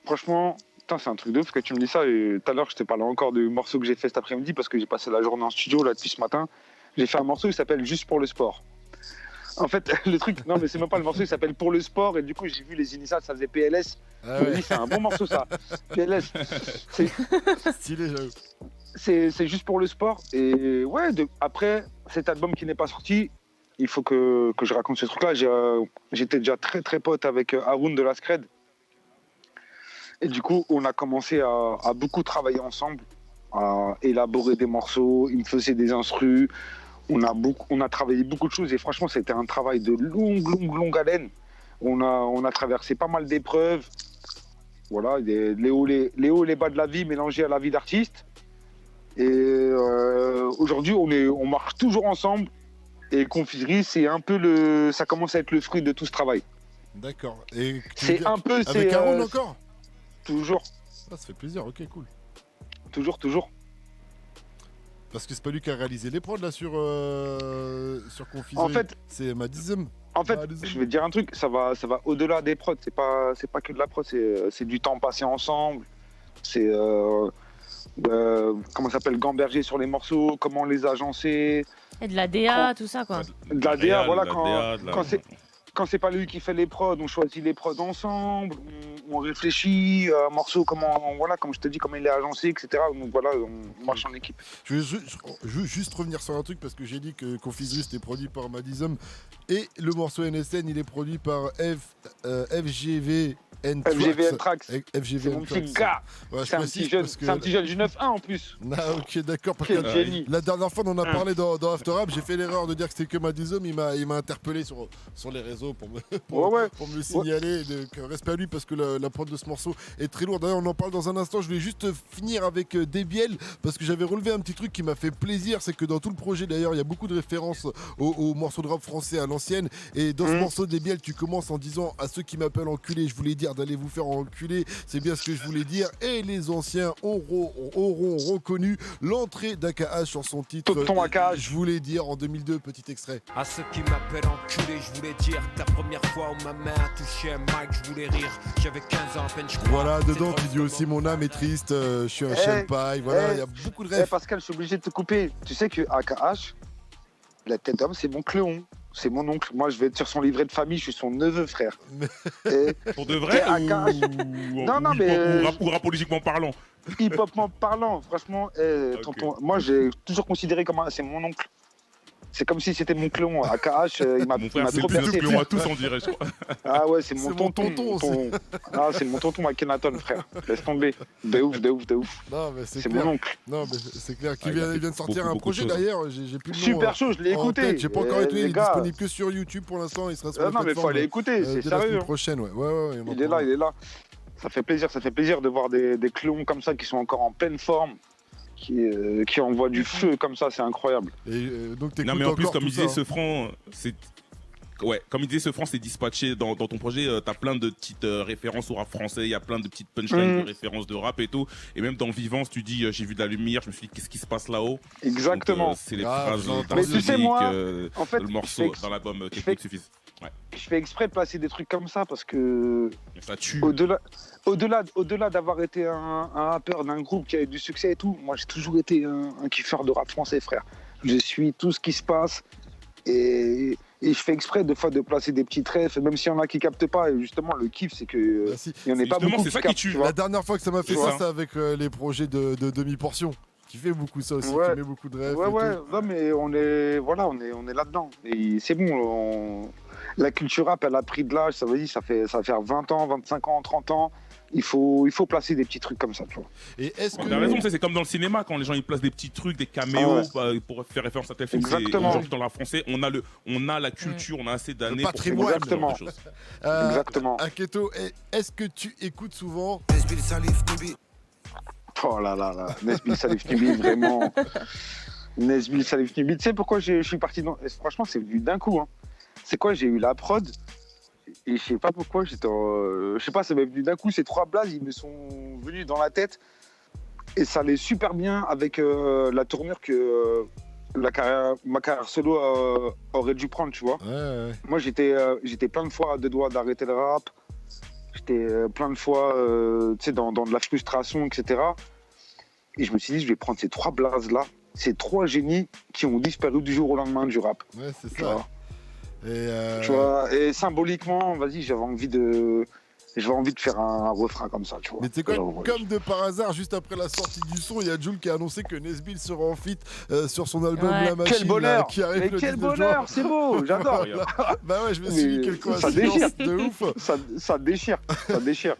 Franchement, putain, c'est un truc de ouf que tu me dis ça. Et tout à l'heure, je te parlais encore du morceau que j'ai fait cet après-midi parce que j'ai passé la journée en studio là depuis ce matin. J'ai fait un morceau qui s'appelle Juste pour le sport. En fait, le truc, non, mais c'est même pas le morceau, il s'appelle Pour le sport. Et du coup, j'ai vu les initiales, ça faisait PLS. Ah Je me ouais, dis, c'est un bon morceau, ça. PLS. stylé, j'avoue. C'est juste pour le sport. Et ouais, après, cet album qui n'est pas sorti, il faut que je raconte ce truc-là. J'étais déjà très, très pote avec Haroun de la Scred. Et du coup, on a commencé à beaucoup travailler ensemble, à élaborer des morceaux. Il me faisait des instrus. On a travaillé beaucoup de choses. Et franchement, c'était un travail de longue haleine. On a traversé pas mal d'épreuves. Voilà, les hauts et les bas de la vie mélangés à la vie d'artiste. Et aujourd'hui, on marche toujours ensemble. Et Confiserie, c'est un peu ça commence à être le fruit de tout ce travail. D'accord. Et tu veux C'est dire- un peu, Avec Aaron encore toujours, Ah, ça fait plaisir, ok, cool. toujours. Parce que c'est pas lui qui a réalisé les prods là sur Confiserie. En fait, c'est Madizem. En fait, Bah, désolé. je vais te dire un truc, ça va au-delà des prods. C'est pas que de la prod, c'est du temps passé ensemble. C'est comment ça s'appelle, gamberger sur les morceaux, comment les agencer. Et de la DA, tout ça quoi. De la DA, voilà, de la DA, de la- quand c'est pas lui qui fait les prods, on choisit les prods ensemble, on réfléchit à un morceau, comme je te dis, comment il est agencé, etc. Donc voilà, on marche en équipe. Je veux juste revenir sur un truc parce que j'ai dit que Confiserie c'était produit par Madism et le morceau NSN il est produit par FGV N-Trax. FGV C'est mon petit gars. Ouais, c'est un petit jeune du 9-1 en plus. Ah, ok, d'accord. Quel génie. La dernière fois, on en a parlé dans After Rap. J'ai fait l'erreur de dire que c'était que Madism. Il m'a interpellé sur les réseaux pour me le signaler. Donc, respect à lui parce que la prod de ce morceau est très lourde. D'ailleurs, on en parle dans un instant. Je voulais juste finir avec Debiel parce que j'avais relevé un petit truc qui m'a fait plaisir. C'est que dans tout le projet, d'ailleurs, il y a beaucoup de références aux morceaux de rap français à l'ancienne. Et dans ce morceau, Debiel, tu commences en disant à ceux qui m'appellent enculé, je voulais dire d'aller vous faire enculer. C'est bien ce que je voulais dire. Et les anciens auront reconnu l'entrée d'AKH sur son titre. Tonton AKH. Je voulais dire en 2002, petit extrait. À ceux qui m'appellent enculé, je voulais dire ta première fois où ma main a touché un mic, je voulais rire. J'avais 15 ans à peine, je crois. Voilà, dedans tu dis aussi mon âme est triste, je suis un chien de paille. Voilà, il y a beaucoup de rêves. Pascal, je suis obligé de te couper. Tu sais que AKH, la tête d'homme, c'est mon cléon. C'est mon oncle. Moi, je vais être sur son livret de famille. Je suis son neveu, frère. Pour de vrai ou rapologiquement parlant? Hip-hopement parlant, franchement, tonton, moi, j'ai toujours considéré comme c'est mon oncle. C'est comme si c'était mon clon. AKH, il m'a trop percé. C'est le à tous, on dirait, je crois. Ah ouais, c'est mon tonton. Ah, c'est mon tonton Akhenaton, frère. Laisse tomber. De ouf. Non, mais c'est mon oncle. Non, mais c'est clair. Il vient de sortir un projet d'ailleurs. J'ai plus le nom. Super chaud, je l'ai écouté. J'ai pas encore écouté. Il est disponible que sur YouTube pour l'instant. Il sera sur non, mais faut aller écouter. C'est sérieux. La semaine prochaine, ouais. Il est là. Ça fait plaisir de voir des clones comme ça qui sont encore en pleine forme. Qui envoie du feu comme ça, c'est incroyable. Donc non mais en plus comme il disait Sefran, c'est comme il disait Sefran, c'est dispatché dans ton projet. T'as plein de petites références au rap français, il y a plein de petites punchlines, de références de rap et tout. Et même dans Vivance, tu dis j'ai vu de la lumière, je me suis dit qu'est-ce qui se passe là-haut. Exactement. Donc, c'est les phrases mais tu sais moi, en fait, le morceau dans l'album Technique suffisent. Ouais. Je fais exprès de placer des trucs comme ça parce que ça tue. Au-delà d'avoir été un rappeur d'un groupe qui a eu du succès et tout, moi j'ai toujours été un kiffeur de rap français, frère. Je suis tout ce qui se passe et je fais exprès de fois de placer des petits refs, même s'il y en a qui captent pas. Et justement, le kiff, c'est que il y en a pas beaucoup qui captent. La dernière fois que ça m'a fait ça, c'est avec les projets de demi-portion. Qui fait beaucoup ça aussi, qui met beaucoup de rêves. Ouais, non, mais on est là-dedans. Et c'est bon, la culture rap, elle a pris de l'âge, ça veut dire, ça va faire 20 ans, 25 ans, 30 ans. Il faut placer des petits trucs comme ça, tu vois. Et est-ce que... T'as raison, c'est comme dans le cinéma, quand les gens ils placent des petits trucs, des caméos pour faire référence à tel film. Exactement. Aujourd'hui, dans la français, on a la culture, on a assez d'années pour faire exactement. des choses. Exactement. Aketo, est-ce que tu écoutes souvent Oh là là, Nesbill Salif Nubi, vraiment. Nesbill Salif Nubi. Tu sais pourquoi je suis parti dans... Franchement, c'est venu d'un coup. Hein. C'est quoi, j'ai eu la prod et je sais pas pourquoi, je sais pas, ça m'est venu d'un coup. Ces trois blazes, ils me sont venus dans la tête et ça allait super bien avec la tournure que ma carrière solo aurait dû prendre, tu vois. Ouais. Moi, j'étais plein de fois à deux doigts d'arrêter le rap. J'étais plein de fois dans de la frustration, etc. Et je me suis dit, je vais prendre ces trois blazes-là, ces trois génies qui ont disparu du jour au lendemain du rap. Ouais, c'est ça. Tu vois, et symboliquement, vas-y, j'avais envie de faire un refrain comme ça, tu vois. Mais tu sais quoi, comme de par hasard, juste après la sortie du son, il y a Jul qui a annoncé que Nesbill sera en feat sur son album La Machine. Quel bonheur, qui arrive mais le quel 19 bonheur, juin. c'est beau, j'adore. Bah ouais, je me suis dit quelle coïncidence de ouf. Ça déchire.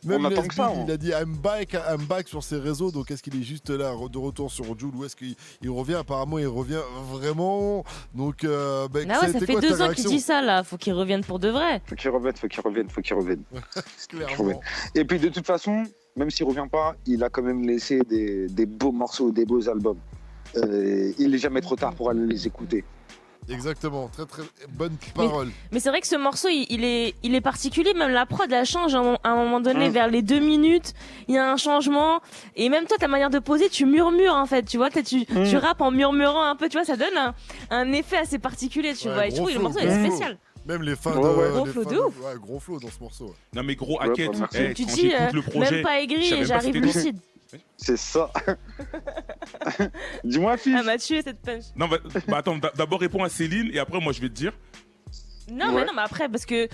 Même on attend Nesbill, que ça. il a dit I'm back sur ses réseaux, donc est-ce qu'il est juste là de retour sur Jul ou est-ce qu'il revient? Apparemment, il revient vraiment. Donc, ça fait 2 ans qu'il dit ça là, faut qu'il revienne pour de vrai. Faut qu'il revienne. Clairement. Et puis de toute façon, même s'il revient pas, il a quand même laissé des beaux morceaux, des beaux albums. Il n'est jamais trop tard pour aller les écouter. Exactement, très très bonne parole. Mais c'est vrai que ce morceau, il est particulier, même la prod, elle change à un moment donné, vers les 2 minutes, il y a un changement, et même toi, ta manière de poser, tu murmures en fait, tu vois, tu rappes en murmurant un peu, tu vois, ça donne un effet assez particulier, tu vois, et je trouve que le morceau est spécial. Même les fins gros flow de ouf. Ouais, gros flow dans ce morceau. Non mais gros Hackett, tu dis même pas aigri et j'arrive lucide. C'est ça. Dis-moi, fils. Elle m'a tué cette punch. Non, attends, d'abord réponds à Céline et après moi je vais te dire. Non, Ouais. mais après, parce que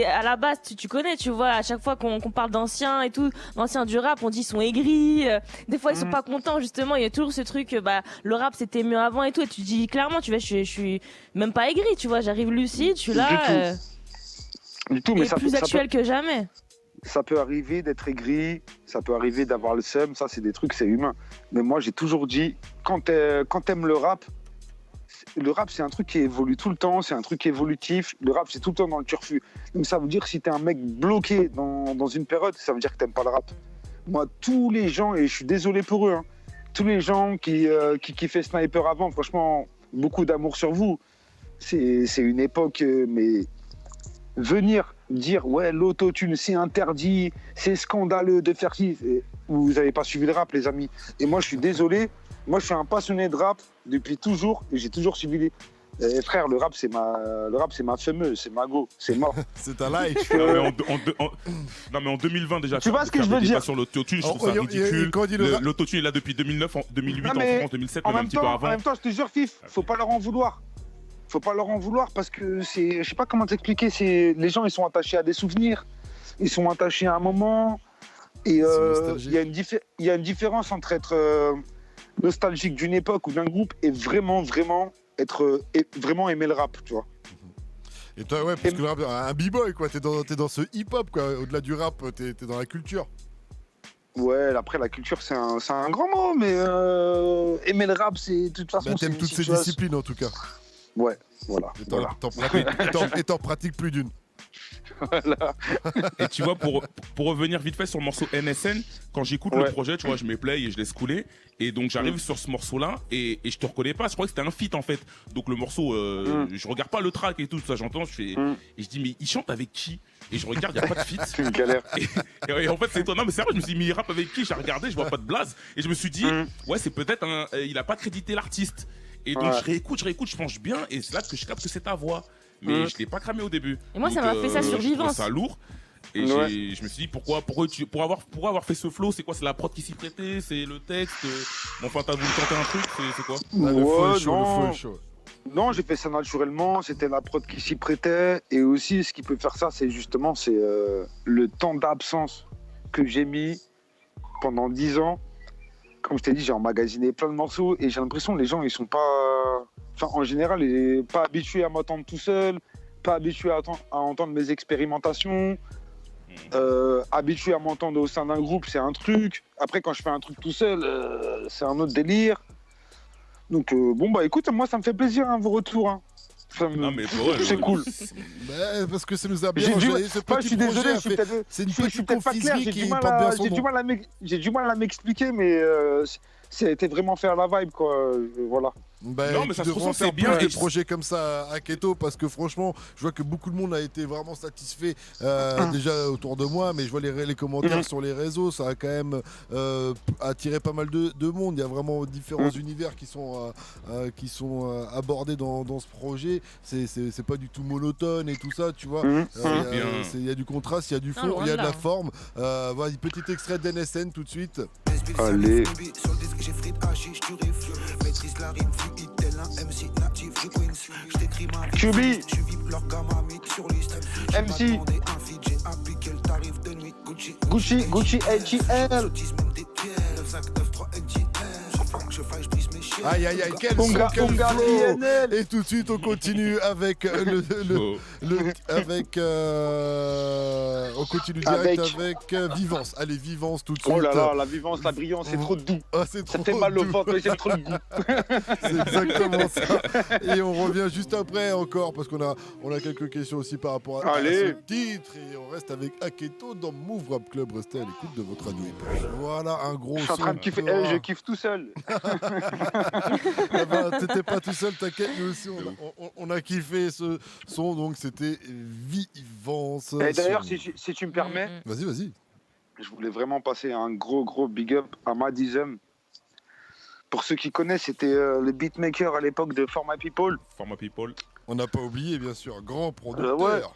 à la base, tu connais, tu vois, à chaque fois qu'on parle d'anciens et tout, d'anciens du rap, on dit ils sont aigris, des fois ils sont pas contents, justement, il y a toujours ce truc, le rap c'était mieux avant et tout, et tu dis clairement, tu vois, je suis même pas aigri, tu vois, j'arrive lucide, je suis là, Du tout, mais et plus actuel que jamais. ça peut arriver d'être aigri, ça peut arriver d'avoir le seum, ça c'est des trucs, c'est humain. Mais moi j'ai toujours dit, quand t'aimes le rap c'est un truc qui évolue tout le temps, c'est un truc évolutif. Le rap c'est tout le temps dans le turfu. Donc ça veut dire que si t'es un mec bloqué dans une période, ça veut dire que t'aimes pas le rap. Moi tous les gens, et je suis désolé pour eux, hein, tous les gens qui kiffaient Sniper avant, franchement, beaucoup d'amour sur vous. C'est une époque, mais venir dire ouais l'autotune c'est interdit, c'est scandaleux de faire ci, vous avez pas suivi le rap les amis. Et moi je suis désolé, moi je suis un passionné de rap depuis toujours et j'ai toujours suivi les frères, le rap c'est ma fameuse, c'est ma go, c'est mort. C'est un like. Non mais en 2020 déjà. Tu vois ce que je veux dire? Sur l'autotune, je trouve ça ridicule. L'autotune est là depuis 2009, 2008 en France, 2007, même un petit peu avant. En même temps, je te jure, Fif, faut pas leur en vouloir. Faut pas leur en vouloir parce que je sais pas comment t'expliquer, les gens ils sont attachés à des souvenirs, ils sont attachés à un moment et il y a une différence entre être nostalgique d'une époque ou d'un groupe et vraiment aimer le rap, tu vois. Et toi, ouais, parce que le rap, un b-boy, quoi. T'es dans ce hip-hop, quoi. Au-delà du rap, t'es dans la culture. Ouais, après la culture c'est un grand mot, mais aimer le rap c'est de toute façon. Bah, t'aimes toutes ces disciplines en tout cas. Ouais, voilà. Et t'en pratiques plus d'une. Voilà. Et tu vois, pour revenir vite fait sur le morceau NSN, quand j'écoute le projet, tu vois, je mets play et je laisse couler. Et donc j'arrive sur ce morceau-là et je te reconnais pas. Je crois que c'était un feat en fait. Donc le morceau, je regarde pas le track et tout ça, j'entends, et je dis mais il chante avec qui? Et je regarde, il y a pas de feat. C'est une galère. Et en fait c'est étonnant, mais c'est vrai, je me suis dit mais il rappe avec qui? J'ai regardé, je vois pas de blaze. Et je me suis dit ouais c'est peut-être il a pas crédité l'artiste. Et donc je réécoute, je penche bien et c'est là que je capte que c'est ta voix. Mais je l'ai pas cramé au début. Et moi, ça m'a fait ça sur Vivance. Ça lourd. Et je me suis dit pour avoir fait ce flow, c'est quoi? C'est la prod qui s'y prêtait, c'est le texte. Enfin, t'as voulu tenter un truc, c'est quoi? Le faux show. Non, j'ai fait ça naturellement. C'était la prod qui s'y prêtait. Et aussi, ce qui peut faire ça, c'est justement le temps d'absence que j'ai mis pendant 10 ans. Comme je t'ai dit, j'ai emmagasiné plein de morceaux et j'ai l'impression que les gens, ils sont pas... Enfin, en général, ils sont pas habitués à m'entendre tout seul, pas habitués à entendre mes expérimentations, habitués à m'entendre au sein d'un groupe, c'est un truc. Après, quand je fais un truc tout seul, c'est un autre délire. Donc, écoute, moi, ça me fait plaisir, vos retours. Hein. C'est cool. Parce que ça nous a bien enjaillé ce petit projet. C'est une petite confiserie qui porte bien son nom. J'ai du mal à m'expliquer, mais c'était vraiment faire la vibe, quoi. Voilà. Non, mais ça se ressent, c'est bien bien. Des projets comme ça à Keto, parce que franchement, je vois que beaucoup de monde a été vraiment satisfait déjà autour de moi, mais je vois les commentaires sur les réseaux, ça a quand même attiré pas mal de monde. Il y a vraiment différents univers qui sont abordés dans ce projet. C'est pas du tout monotone et tout ça, tu vois. Il y a du contraste, il y a du fond, il y a de la forme. Voilà, petit extrait d'NSN tout de suite. Allez. QB MC Gucci AGL. Aïe aïe aïe, quel son, quel flow. Et tout de suite on continue avec on continue direct avec Vivance. Allez, Vivance tout de suite. Oh là là, la Vivance, la brillance, c'est trop doux. Ça fait mal au ventre, mais c'est trop doux. C'est exactement ça. Et on revient juste après encore parce qu'on a quelques questions aussi par rapport à ce titre. Et on reste avec Aketo dans Move Rap Club. Restez à l'écoute de votre radio. Voilà un gros son. Je suis en train de kiffer. Je kiffe tout seul. T'étais pas tout seul, t'inquiète, nous aussi on a kiffé ce son, donc c'était Vivance. Et d'ailleurs, si tu me permets, vas-y. Je voulais vraiment passer un gros big up à Madizem. Pour ceux qui connaissent, c'était le beatmaker à l'époque de For My People. For My People. On n'a pas oublié, bien sûr, grand producteur.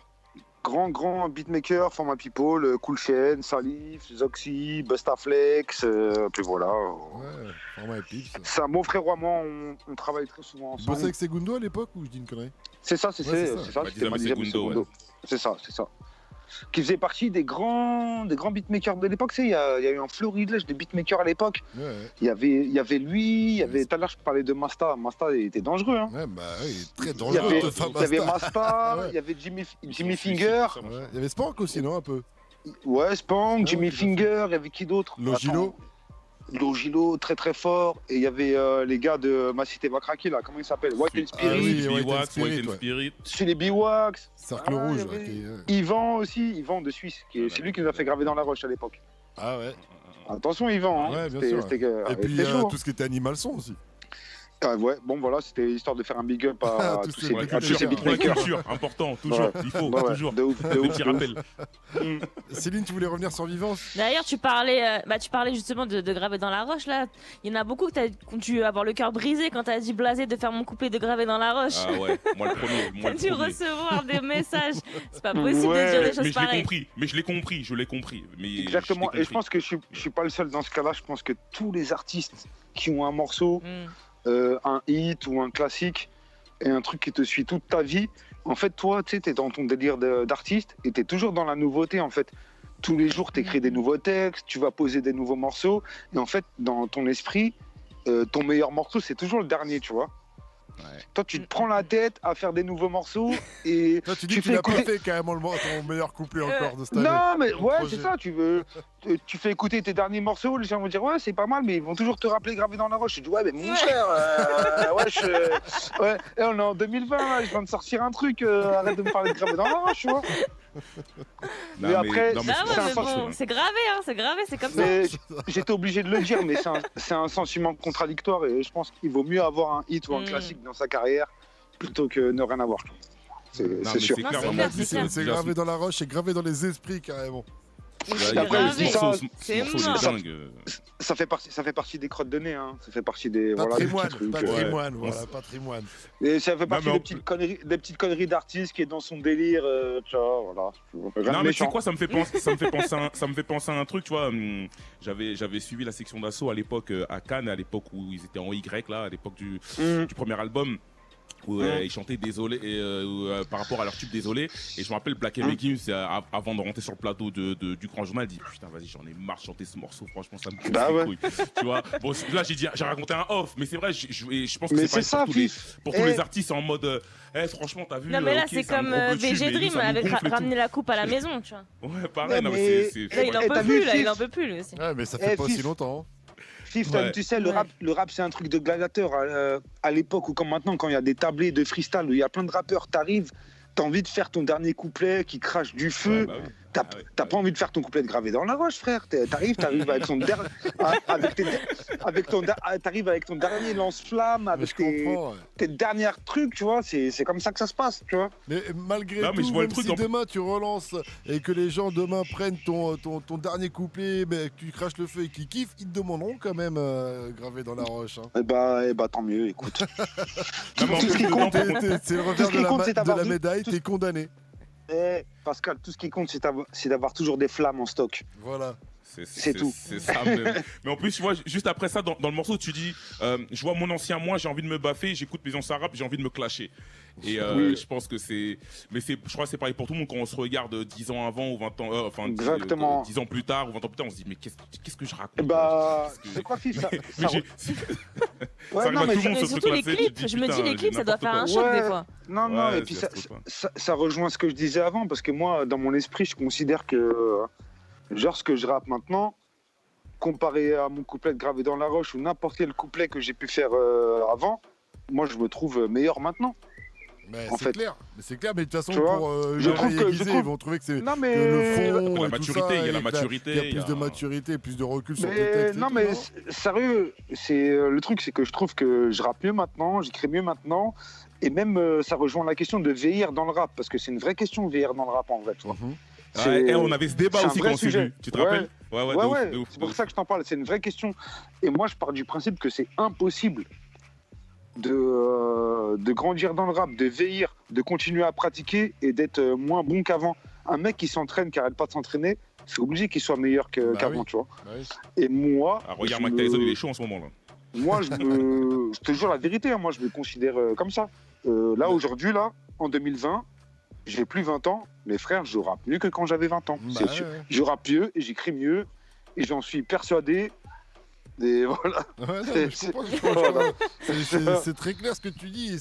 grand beatmaker, Format People, Cool Chain, Salif, Zoxy, Bustaflex, puis voilà. Ouais, Format Epic. Ça. C'est un bon frère à moi, on travaille très souvent Tu bossais ensemble. avec Segundo à l'époque ou je dis une connerie? C'est ça, c'est ça. c'était Madizame Madizame Segundo, Segundo. C'est ça. Qui faisait partie des grands beatmakers de l'époque. Tu sais, il y a eu un florilège de beatmakers à l'époque. Ouais. Il y avait lui, tout à l'heure je parlais de Masta. Masta il était dangereux. Hein. Ouais, bah oui, il est très Il y dangereux. avait, ce il y avait Masta. Masta, Ouais. il y avait Jimmy Finger. Ouais. Il y avait Spank aussi, non, un peu? Ouais, Spank, Ah, Jimmy ok, Finger, il y avait qui d'autre? Logilo. Attends. Logilo, très très fort. Et il y avait les gars de Ma Cité va craquer là, comment ils s'appellent? White and Ah Spirit, oui, White and Biwax, Spirit, White and ouais. Spirit. chez les Biwax. Cercle Ah, Rouge. il y avait- ok, ouais. Yvan aussi, Yvan de Suisse, c'est lui qui nous a fait graver dans la roche à l'époque. Ah ouais. Attention Yvan, hein. Ouais, bien sûr. Et puis c'était chaud, tout ce qui était Animal Son aussi. hein. Ouais, bon voilà, c'était histoire de faire un big up à Tous tous ces ces Ouais, beatmakers. à tous ces culture, beatmakers. culture, important, toujours, il faut, Ouais, toujours. de ouf, de Des ouf, petits de ouf. rappels. Céline, tu voulais revenir sur Vivance? D'ailleurs, tu parlais justement de graver dans la roche là. Il y en a beaucoup qui ont dû avoir le cœur brisé quand t'as dit blasé de faire mon couplet de graver dans la roche. Ah ouais, moi le premier. T'as dû recevoir des messages. C'est pas possible Ouais, de dire des Mais choses je l'ai pareilles. compris, je l'ai compris. Mais Exactement, je l'ai et je pense que je suis pas le seul dans ce cas-là. Je pense que tous les artistes qui ont un morceau, un hit ou un classique, et un truc qui te suit toute ta vie, en fait, toi, tu sais, t'es dans ton délire d'artiste et t'es toujours dans la nouveauté, en fait. Tous les jours, t'écris des nouveaux textes, tu vas poser des nouveaux morceaux, et en fait, dans ton esprit, ton meilleur morceau, c'est toujours le dernier, tu vois. Ouais. Toi, tu te prends la tête à faire des nouveaux morceaux et Toi, tu dis tu que tu fais n'as pas écouter. fait carrément ton meilleur couplet encore de cette année. Non, mais Ton ouais, projet. c'est ça. Tu fais écouter tes derniers morceaux, les gens vont dire ouais, c'est pas mal, mais ils vont toujours te rappeler gravé dans la roche. Je dis ouais, mais mon frère, ouais, et on est en 2020, là, je viens de sortir un truc, arrête de me parler de gravé dans la roche, tu vois. Non, Mais après, non, mais Ah c'est ouais, pas mais ça, bon, c'est gravé, hein, c'est comme ça. Mais j'étais obligé de le dire, mais c'est un sentiment contradictoire et je pense qu'il vaut mieux avoir un hit ou un classique dans sa carrière plutôt que ne rien avoir. C'est Non, c'est mais sûr. c'est Non, clair, c'est vraiment, clair, c'est C'est gravé dans la roche, c'est gravé dans les esprits carrément. Il y a Après, des c'est ça, morceaux, c'est ce morceau, il est mort. dingue. Ça fait partie des crottes de nez, hein. Ça fait partie des voilà, des Patrimoine, petits trucs, patrimoine, ouais. voilà, patrimoine. Et ça fait partie mais des petites conneries d'artiste qui est dans son délire, tu vois, voilà. Rien de Non mais tu sais méchant. quoi, ça me fait penser à un truc, tu vois. J'avais suivi la section d'assaut à l'époque à Cannes, à l'époque où ils étaient en Y là, à l'époque du premier album. Où ils chantaient Désolé par rapport à leur tube Désolé, et je me rappelle Black M. Kim avant de rentrer sur le plateau du Grand Journal, il dit putain vas-y j'en ai marre de chanter ce morceau, franchement ça me casse Bah les ouais. couilles, tu vois. Bon là j'ai raconté un off, mais c'est vrai, je pense que Mais c'est c'est pareil ça, pour tous les Eh. artistes en mode franchement t'as vu. Non mais là ok, c'est ça me comme gros peu dessus, VG mais Dream ça me avec gonfle et tout. ramener la coupe à la maison, tu vois. Ouais pareil, non mais- mais c'est Là il en Eh, peut t'as plus, vu, là Fif il en peut plus lui aussi. Ouais, mais ça fait Eh, pas Fif. aussi longtemps. hein. Fif, Ouais. tu sais, le Ouais. rap c'est un truc de gladiateur. À l'époque ou comme maintenant, quand il y a des tablés de freestyle où il y a plein de rappeurs, t'arrives, t'as envie de faire ton dernier couplet qui crache du feu. Ouais, bah oui. T'as Ah ouais, t'as ouais. pas envie de faire ton couplet de gravé dans la roche, frère. T'arrives avec ton dernier, t'arrives avec ton dernier lance-flamme, Mais avec je comprends. ouais. tes derniers trucs, tu vois. C'est comme ça que ça se passe, tu vois. Mais malgré Non, mais tout, je vois le même truc si en- demain tu relances et que les gens demain prennent ton dernier couplet, mais que tu craches le feu et qu'ils kiffent, ils te demanderont quand même gravé dans la roche. Hein. Eh bah, tant mieux, écoute. Non, mais en Tout ce plus, qui dedans, compte, par contre, C'est le Tout revers ce qui compte, c'est de d'avoir la vu- médaille, tout- t'es condamné. Pascal, tout ce qui compte, c'est d'avoir toujours des flammes en stock. Voilà. C'est tout. C'est ça. Mais en plus, tu vois, juste après ça, dans le morceau, tu dis, je vois mon ancien moi, j'ai envie de me baffer, j'écoute mes anciens rap, j'ai envie de me clasher. Et Oui. je pense que c'est. Mais je crois que c'est pareil pour tout le monde quand on se regarde 10 ans avant ou 20 ans. Enfin, Exactement. 10 ans plus tard ou 20 ans plus tard, on se dit, mais qu'est-ce que je raconte Eh bah, Qu'est-ce que- c'est quoi, Fif ça, Mais ça- j'ai- Ouais, ça arrive non, à mais tout le ça- monde, Mais ce surtout les truc-là, tu te clips, dis, je me dis putain, les j'ai clips ça doit faire un n'importe choc quoi. des fois. Non, Ouais, et puis c'est trop, quoi. ça rejoint ce que je disais avant, parce que moi, dans mon esprit, je considère que, genre, ce que je rappe maintenant, comparé à mon couplet de gravé dans la roche ou n'importe quel couplet que j'ai pu faire avant, moi, je me trouve meilleur maintenant. Mais En c'est fait. clair. Mais c'est clair, mais de toute façon, Tu vois, pour je les trouve que- je réaiguiser, trouve- ils vont trouver que c'est Non, que mais... le fond La et tout maturité, ça, il y a la et que maturité, il y a il y plus a- de maturité, plus de recul sur tes Mais textes. et non, tout, mais sérieux, c'est le truc, c'est que je trouve que je rappe mieux maintenant, j'écris mieux maintenant, et même ça rejoint la question de vieillir dans le rap, parce que c'est une vraie question de vieillir dans le rap en vrai. Tu vois. Mhm. Ouais, et on avait ce débat c'est un aussi vrai quand on s'est sujet. vu. Tu te Ouais. rappelles? Ouais, Ouais, de ouf, ouais, de ouf, c'est de pour ouf. ça que je t'en parle, c'est une vraie question. Et moi, je pars du principe que c'est impossible de grandir dans le rap, de vieillir, de continuer à pratiquer et d'être moins bon qu'avant. un mec qui s'entraîne, qui arrête pas de s'entraîner, c'est obligé qu'il soit meilleur qu'avant, tu vois. Bah oui. Et moi. Regarde, Mike Tyson, il est chaud en ce moment là. Moi, je te jure la vérité, hein, moi je me considère comme ça. Là, aujourd'hui, là, en 2020, j'ai plus 20 ans, mes frères, je rappe mieux que quand j'avais 20 ans. C'est sûr. Je rappe mieux et j'écris mieux et j'en suis persuadé. Et voilà. Ouais, non, je comprends. C'est très clair ce que tu dis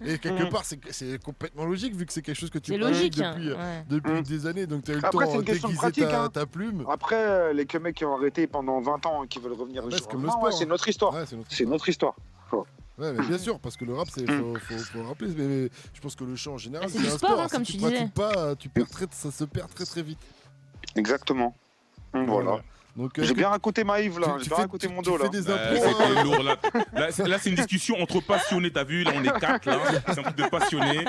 et quelque part c'est complètement logique vu que c'est quelque chose que tu pratiques depuis des années, donc tu as eu le Après, temps d'aiguiser ta plume. Après, les mecs qui ont arrêté pendant 20 ans et qui veulent revenir c'est comme le sport. C'est notre histoire. C'est notre histoire. Ouais, mais bien sûr, parce que le rap, faut le rappeler, mais je pense que le chant en général, c'est du sport, hein, comme tu disais. Si tu pratiques pas, ça se perd très très vite. Exactement. Voilà. Donc, j'ai bien raconté ma Yves là, j'ai bien raconté mon dos là. C'était lourd là. Là c'est une discussion entre passionnés, t'as vu, là on est 4 là, c'est un truc de passionnés.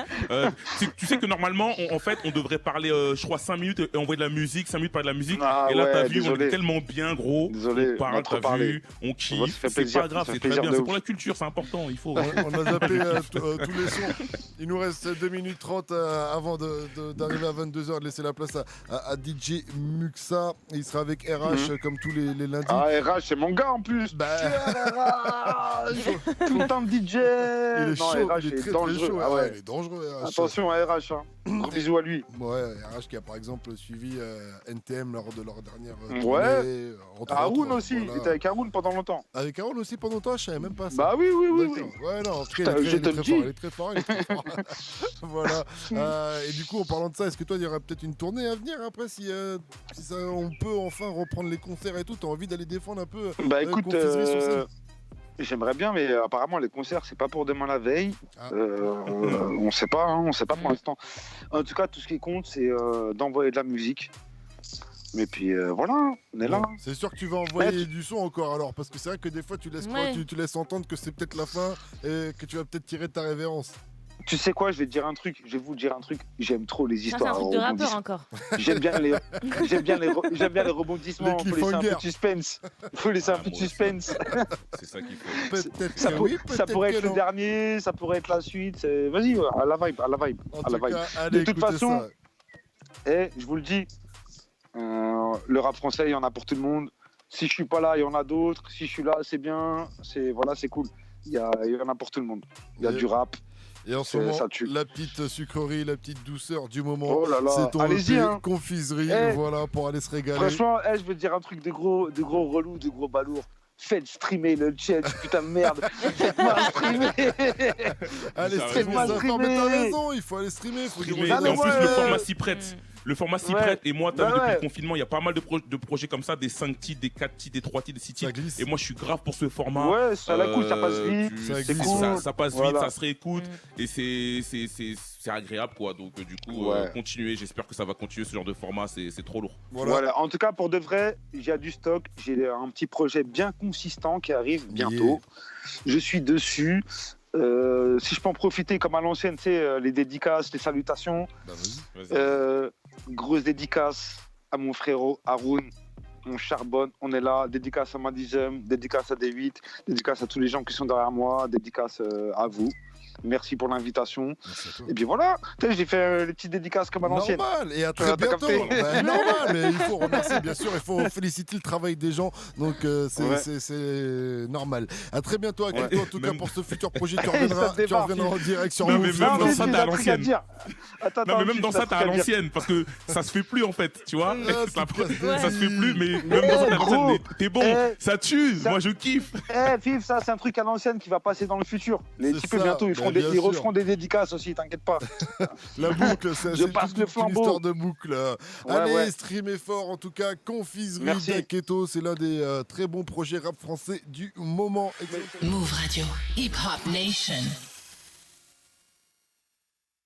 Tu sais que normalement, en fait, on devrait parler, je crois 5 minutes et envoyer de la musique, 5 minutes parler de la musique. Et là t'as vu, on est tellement bien gros, on parle, t'as vu, on kiffe, c'est pas grave, c'est très bien, c'est pour la culture, c'est important, il faut. On a zappé tous les sons. Il nous reste 2 minutes 30 avant d'arriver à 22h, de laisser la place à DJ Muxa. Il sera avec RH comme tous les lundis. Ah, RH, c'est mon gars en plus. Bah... tout le temps de DJ. Il est chaud, RH, il est très dangereux. chaud. Ah ouais. Il est dangereux, RH. Attention à RH. Gros bisous à lui. Ouais, RH qui a par exemple suivi NTM lors de leur dernière tournée. Haroun aussi, voilà. il était avec Haroun pendant longtemps. Avec Haroun aussi pendant longtemps, je savais même pas ça. Bah oui. Ouais, non, en tout cas, il est très fort. Voilà. Et du coup, en parlant de ça, est-ce que toi, il y aura peut-être une tournée à venir après si ça, on peut enfin reprendre les concerts et tout, t'as envie d'aller défendre un peu Bah écoute, sur scène. J'aimerais bien, mais apparemment les concerts c'est pas pour demain la veille. On sait pas pour l'instant. En tout cas, tout ce qui compte, c'est d'envoyer de la musique. Mais puis voilà, on est là. C'est sûr que tu vas envoyer du son encore alors, parce que c'est vrai que des fois tu laisses entendre que c'est peut-être la fin et que tu vas peut-être tirer ta révérence. Tu sais quoi, je vais vous dire un truc. J'aime trop les histoires. C'est un truc de rappeur encore. J'aime bien les rebondissements. Il faut laisser un peu de suspense. C'est ça qu'il faut. Peut-être ça pourrait être le dernier, ça pourrait être la suite. Vas-y, à la vibe. Allez, de toute façon, je vous le dis, le rap français, il y en a pour tout le monde. Si je suis pas là, il y en a d'autres. Si je suis là, c'est bien. C'est cool. Il y en a pour tout le monde. Il y a du rap. Et en ce moment, la petite sucrerie, la petite douceur du moment, c'est ton confiserie, voilà, pour aller se régaler. Franchement, je veux dire un truc de gros relou, de gros balourd. Faites streamer le chat, putain de merde. Faites-moi streamer. Allez, faites-moi streamer. Mais t'as raison, il faut aller streamer. En plus, le format s'y prête. Le format s'y prête. Et moi, t'as vu, depuis le confinement, il y a pas mal de projets comme ça, des 5 titres, des 4 titres, des 3 titres, des 6 titres. Et moi, je suis grave pour ce format. Ouais, ça la cool, ça passe vite. C'est cool. Ça passe vite, ça se réécoute. Et c'est agréable, quoi. Donc, du coup, continuez. J'espère que ça va continuer ce genre de format. C'est trop lourd. Voilà. En tout cas, pour de vrai, j'ai du stock. J'ai un petit projet bien consistant qui arrive bientôt. Je suis dessus. Si je peux en profiter comme à l'ancienne, tu sais, les dédicaces, les salutations. Bah, vas-y. Grosse dédicace à mon frérot Haroun. On charbonne, on est là. Dédicace à Madizem, dédicace à D8, dédicace à tous les gens qui sont derrière moi, dédicace à vous. Merci pour l'invitation. Et puis voilà, j'ai fait les petites dédicaces comme à l'ancienne. Normal, et à très bientôt. Normal, mais il faut remercier, bien sûr, il faut féliciter le travail des gens. Donc c'est normal. À très bientôt, avec toi, en tout cas, pour ce futur projet. Tu reviendras en direct sur nous. Mais même dans ça, t'es à l'ancienne. Non, mais même dans ça, t'es à l'ancienne, parce que ça se fait plus, en fait, tu vois. Ça se fait plus, mais même dans ça, t'es à l'ancienne. T'es bon, ça tue, moi je kiffe. Fif, ça, c'est un truc à l'ancienne qui va passer dans le futur. Les types, bientôt, ils referont des dédicaces aussi, t'inquiète pas. La boucle, c'est une histoire de boucle. Allez, streamez fort, en tout cas, Confiserie d'Aketo, c'est l'un des très bons projets rap français du moment. Move Radio, Hip Hop Nation.